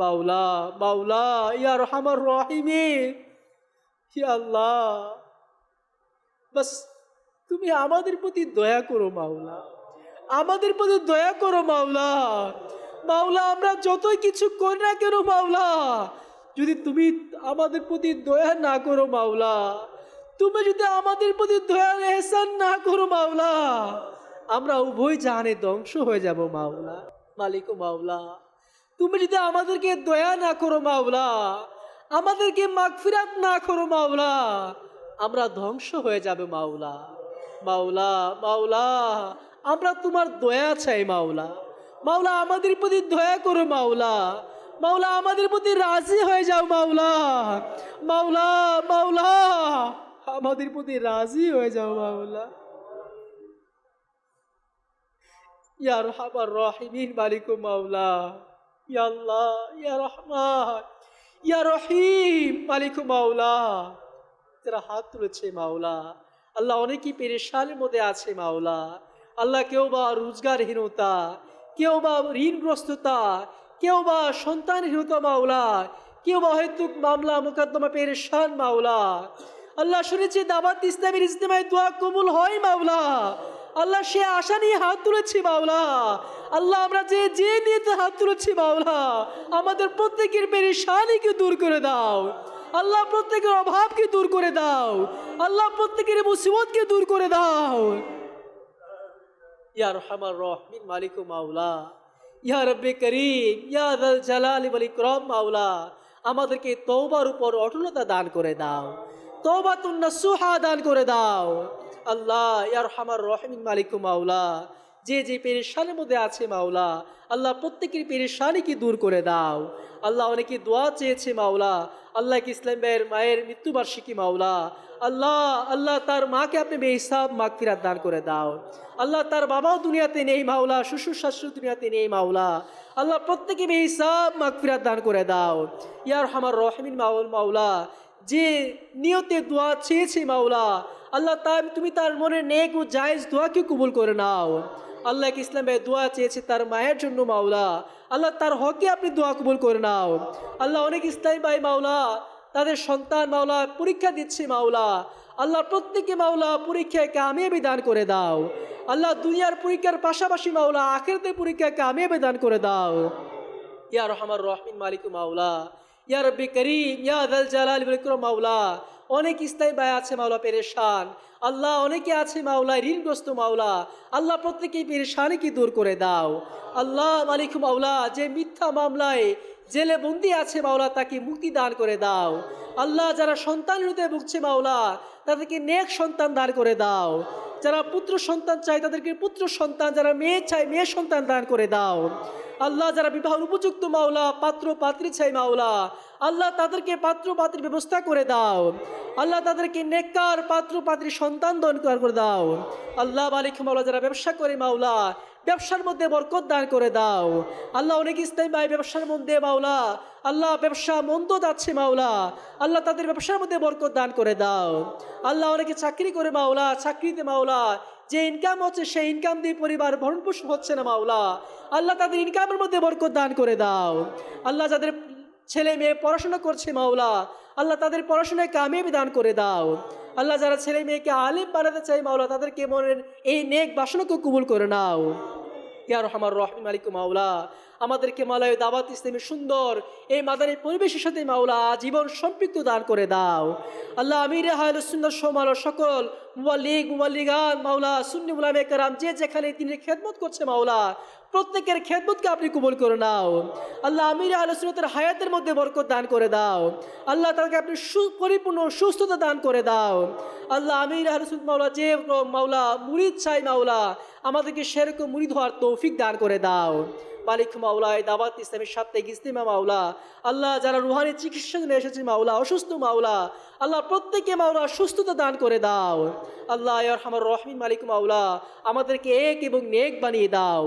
মাওলা মাওলা ইয়া আরহামার রাহিমিন, ইয়া আল্লাহ বাস তুমি আমাদের প্রতি দয়া করো মাওলা, আমাদের প্রতি দয়া করো মাওলা। মাওলা আমরা যতই কিছু করি না কেন মাওলা, যদি তুমি আমাদের প্রতি দয়া না করো মাওলা, তুমি যদি আমাদের প্রতি দয়ার এহসান না করো মাওলা, আমরা উভয় জাহানে ধ্বংস হয়ে যাব মাওলা। মালিক ও মাওলা, তুমি যদি আমাদেরকে দয়া না করো মাওলা, আমাদেরকে মাগফিরাত না করো মাওলা, আমরা ধ্বংস হয়ে যাবে মাওলা। মাওলা মাওলা আমরা তোমার দয়া চাই মাওলা। মাওলা আমাদের প্রতি দয়া করো মাওলা। মাওলা আমাদের প্রতি রাজি হয়ে যাও মাওলা। মাওলা মাওলা আমাদের প্রতি রাজি হয়ে যাও মাওলা। ইয়া আরহামার রাহিমিন মালিক ও মাওলা, ইয়া আল্লাহ ইয়া রহমান ইয়া রহিম মালিক ও মাওলা, যারা হাত তুলেছে মাওলা, আল্লাহ অনেকেই পেরেশানির মধ্যে আছে মাওলা। আল্লাহ কেউ বা রোজগারহীনতা, কেউ বা ঋণগ্রস্ততা, কেউ বা সন্তানহীনতা মাওলা, কেউ বা হয়তো মামলা মোকদ্দমা পেরেশান মাওলা। আল্লাহ শুনেছি দাওয়াত ইসলামের ইজতেমায় দোয়া কবুল হয় মাওলা। আল্লাহ সে আশা নিয়ে হাত তুলেছি মাওলা। আল্লাহ আমরা যে যে নিয়ে হাত তুলেছি মাওলা, আমাদের প্রত্যেকের পেরেশানিকে দূর করে দাও আল্লাহ, প্রত্যেকের অভাবকে দূর করে দাও আল্লাহ, প্রত্যেকের মুসিবতকে দূর করে দাও। ইয়া আরহামার রাহিমিন মালিক ও মাওলা, ইয়া রব্বে করিম, ইয়া যাল জালালি ওয়াল ইকরাম মাওলা, আমাদেরকে তওবার উপর অটলতা দান করে দাও, তওবাতুন নাসুহা দান করে দাও আল্লাহ। ইয়া আরহামার রাহিমিন মালিক ও মাওলা, যে যে পেরেশানির মধ্যে আছে মাওলা, আল্লাহ প্রত্যেকের পেরেশানিকে দূর করে দাও আল্লাহ। অনেকে দোয়া চেয়েছে মাওলা, আল্লাহ ইসলাম ভাইয়ের মায়ের মৃত্যুবার্ষিকী মাওলা, আল্লাহ আল্লাহ তার মাকে আপনি বেহিসাব মাগফিরাত দান করে দাও আল্লাহ। তার বাবাও দুনিয়াতে নেই মাওলা, শ্বশুর শাশুড়ি দুনিয়াতে নেই মাওলা, আল্লাহ প্রত্যেকে বেহিসাব মাগফিরাত দান করে দাও ইয়া আরহামার রাহিমিন মাওলা। যে নিয়তে দোয়া চেয়েছে মাওলা, আল্লাহ তুমি তার মনের নেক ও জায়েজ দোয়াকে কবুল করে নাও আল্লাহ। ইসলাম ভাই দোয়া চেয়েছে তার মায়ের জন্য মাওলা, আল্লাহ তার হকে আপনি দোয়া কবুল করে নাও আল্লাহ। অনেক ইসলাম ভাই মাওলা তাদের সন্তান মাওলা পরীক্ষা দিচ্ছে মাওলা, আল্লাহ প্রত্যেকে মাওলা পরীক্ষায় কামিয়াবি দান করে দাও আল্লাহ। দুনিয়ার পরীক্ষার পাশাপাশি মাওলা আখিরাতের পরীক্ষায় কামিয়াবি দান করে দাও ইয়া আরহামার রাহিমিন মালিক মাওলা, ইয়া রব্বি করিম, ইয়া যাল জালালি ওয়াল ইকরাম মাওলা। অনেক ইসলাম ভাই আছে মাওলা পেরেশান আল্লাহ, অনেকে আছে মাওলা ঋণগ্রস্ত মাওলা, আল্লাহ প্রত্যেকেই পেরেশানিকে দূর করে দাও আল্লাহ। মালিক মাওলা যে মিথ্যা মামলায় জেলে বন্দি আছে মাওলা, তাকে মুক্তি দান করে দাও আল্লাহ। যারা সন্তানহীনতা ভুগছে মাওলা, তাদেরকে নেক সন্তান দান করে দাও। যারা পুত্র সন্তান চায় তাদেরকে পুত্র সন্তান, যারা মেয়ে চায় মেয়ে সন্তান দান করে দাও আল্লাহ। যারা বিবাহ উপযুক্ত মাওলা পাত্র পাত্রী চাই মাওলা, আল্লাহ তাদেরকে পাত্র পাত্রীর ব্যবস্থা করে দাও আল্লাহ। তাদেরকে নেককার পাত্র পাত্রী সন্তান দান করে দাও আল্লাহ। মালিক মাওলা যারা ব্যবসা করে মাওলা, ব্যবসার মধ্যে বরকত দান করে দাও আল্লাহ। অনেক ইসলাম ভাই ব্যবসার মধ্যে মাওলা, আল্লাহ ব্যবসা মন্দ যাচ্ছে মাওলা, আল্লাহ তাদের ব্যবসার মধ্যে বরকত দান করে দাও আল্লাহ। অনেকে চাকরি করে মাওলা, চাকরিতে মাওলা যে ইনকাম হচ্ছে সেই ইনকাম দিয়ে পরিবার ভরণ পোষণ হচ্ছে না মাওলা, আল্লাহ তাদের ইনকামের মধ্যে বরকত দান করে দাও আল্লাহ। যাদের ছেলে মেয়ে পড়াশোনা করছে মাওলা, আল্লাহ তাদের পড়াশোনায় কামিয়াবি দান করে দাও আল্লাহ। যারা ছেলে মেয়েকে আলিম বানাতে চাই মাওলা, তাদেরকে মনের এই নেক বাসনাকে কবুল করে নাও ইয়া আরহামার রাহিমিন মালিক মাওলা। আমাদেরকে মাওলা দাওয়াত ইসলামের সুন্দর এই মাদানী পরিবেশের সাথে মাওলা জীবন সম্পৃক্ত দান করে দাও আল্লাহ। আমির আহলুস সুন্নাহ সমাল সকল মুওয়াল্লিগান মাওলা, সুন্নি উলামায়ে কেরাম যে যেখানে তিনি খেদমত করছে মাওলা, প্রত্যেকের খেদমতকে আপনি কবুল করে নাও আল্লাহ। আমির আহলুস সুন্নাতের হায়াতের মধ্যে বরকত দান করে দাও আল্লাহ। তাকে আপনি পরিপূর্ণ সুস্থতা দান করে দাও আল্লাহ। আমির আহলুস সুন্নাত মাওলা যে মাওলা মুরিদ চাই মাওলা, আমাদেরকে সেরকম মুরিদ হওয়ার তৌফিক দান করে দাও মালিক মাওলা। দাওয়াত ইসলামের সাপ্তাহিক ইজতিমা মাওলা, আল্লাহ যারা রুহানি চিকিৎসা জন্য এসেছে মাওলা, অসুস্থ মাওলা, আল্লাহ প্রত্যেককে মাওলা সুস্থতা দান করে দাও আল্লাহ। ইয়া আরহামার রাহিমিন মালিক মাওলা, আমাদেরকে এক এবং নেক বানিয়ে দাও।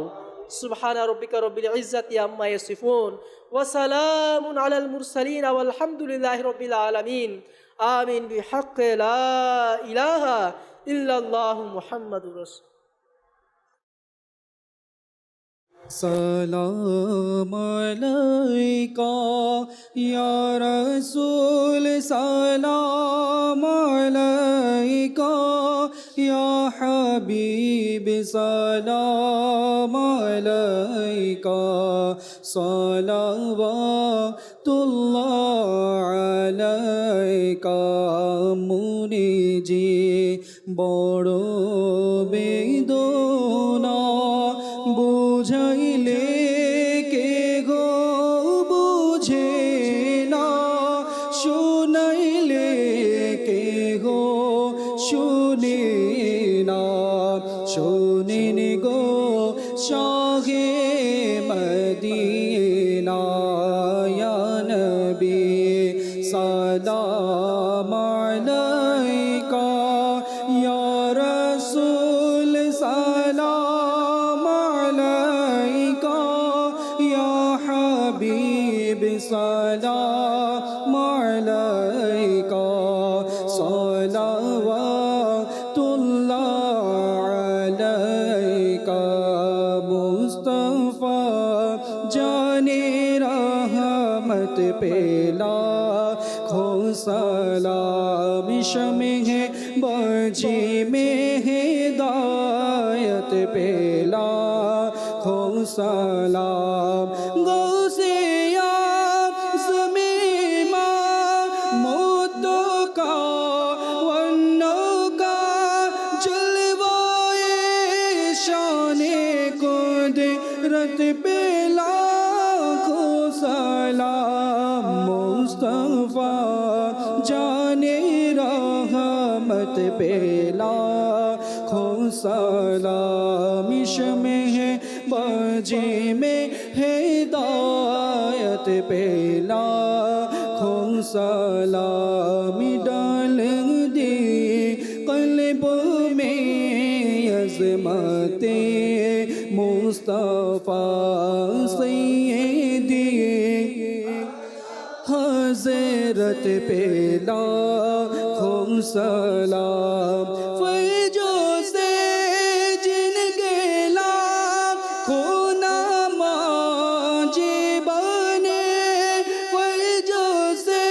সুবহানা রাব্বিকা রাব্বিল ইজ্জাতি আম্মা ইয়াসিফুন ওয়া সালামুন আলাল মুরসালিন ওয়াল হামদুলিল্লাহি রাব্বিল আলামিন। আমিন বিহাক্কি লা ইলাহা ইল্লাল্লাহু মুহাম্মাদুর রাসূল। سلام عليك يا رسول سلام عليك يا حبيب سلام عليك صلوات الله عليك মুনিজি বড় বেদনা বুঝাইলে কে গো বুঝে না শুনাইলে কে গো শুনে না শুনেন গো শাহে মদিনা ইয়া নবী সালাম আলাইকা ইয়া রাসূল সালাম আলাইকা ইয়া হাবিব সালাম আলাইকা সালাওয়াতুল্লাহ আলাইকা মুস্তাফা জানে रहमत पेला खो सलाम शमे है बाजी में हिदायत पेला खो सलाम गौसे आज़मीमा मुद्दो का वन्नो का जलवाए शाने कुदरत पेला सलाम मुस्तफा जाने रहमत पेला खो सलाम इश्मे है बाजी में हिदायत पेला खो सलाम डाल दी कल्ब में अज़मते मुस्तफा सैयदी हज़रत पेला खो सलाम फैजो से जिन गेला खो नमाज़ी बने फैजो से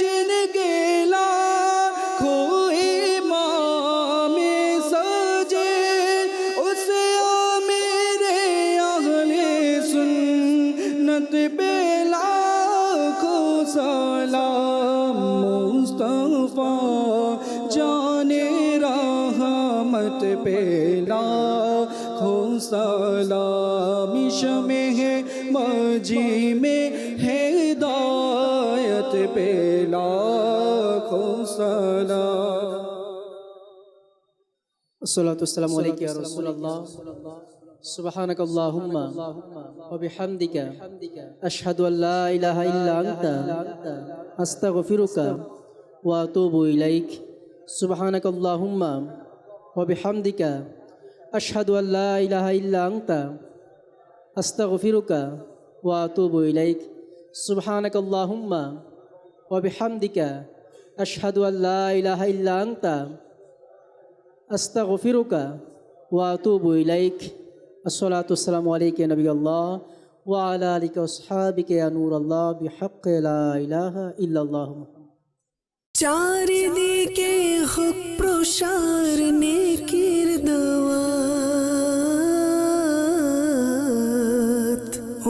जिन गेला खो इमाम सजे उसे मेरे अहले सुन्नत पेला सलाम मुस्तफा जाने रहमत पेला खो सलाम शमे है मजी में हिदायत पेला खो सलाम अस्सलातु वस्सलामु अलैका या रसूलल्लाह सुब्हानक अल्लाहुम्मा व बिहम्दिका अशहदु अन ला इलाहा इल्ला अंता अस्तगफिरुका व अतूबु इलैक सुब्हानक अल्लाहुम्मा व बिहम्दिका अशहदु अन ला इलाहा इल्ला अंता अस्तगफिरुका व अतूबु इलैक सुब्हानक अल्लाहुम्मा व बिहम्दिका अशहदु अन ला इलाहा इल्ला अंता अस्तगफिरुका व अतूबु इलैक अस्सलातु वस्सलामु अलैका या नबी अल्लाह व अला आलिका व अस्हाबिका या नूर अल्लाह बिहक़्क़ि ला इलाहा इल्लल्लाह। চারিদিকে হোক প্রসার নেকির দাওয়াত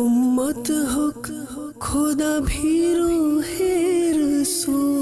উম্মত হোক খোদা ভীরু হে রাসূল।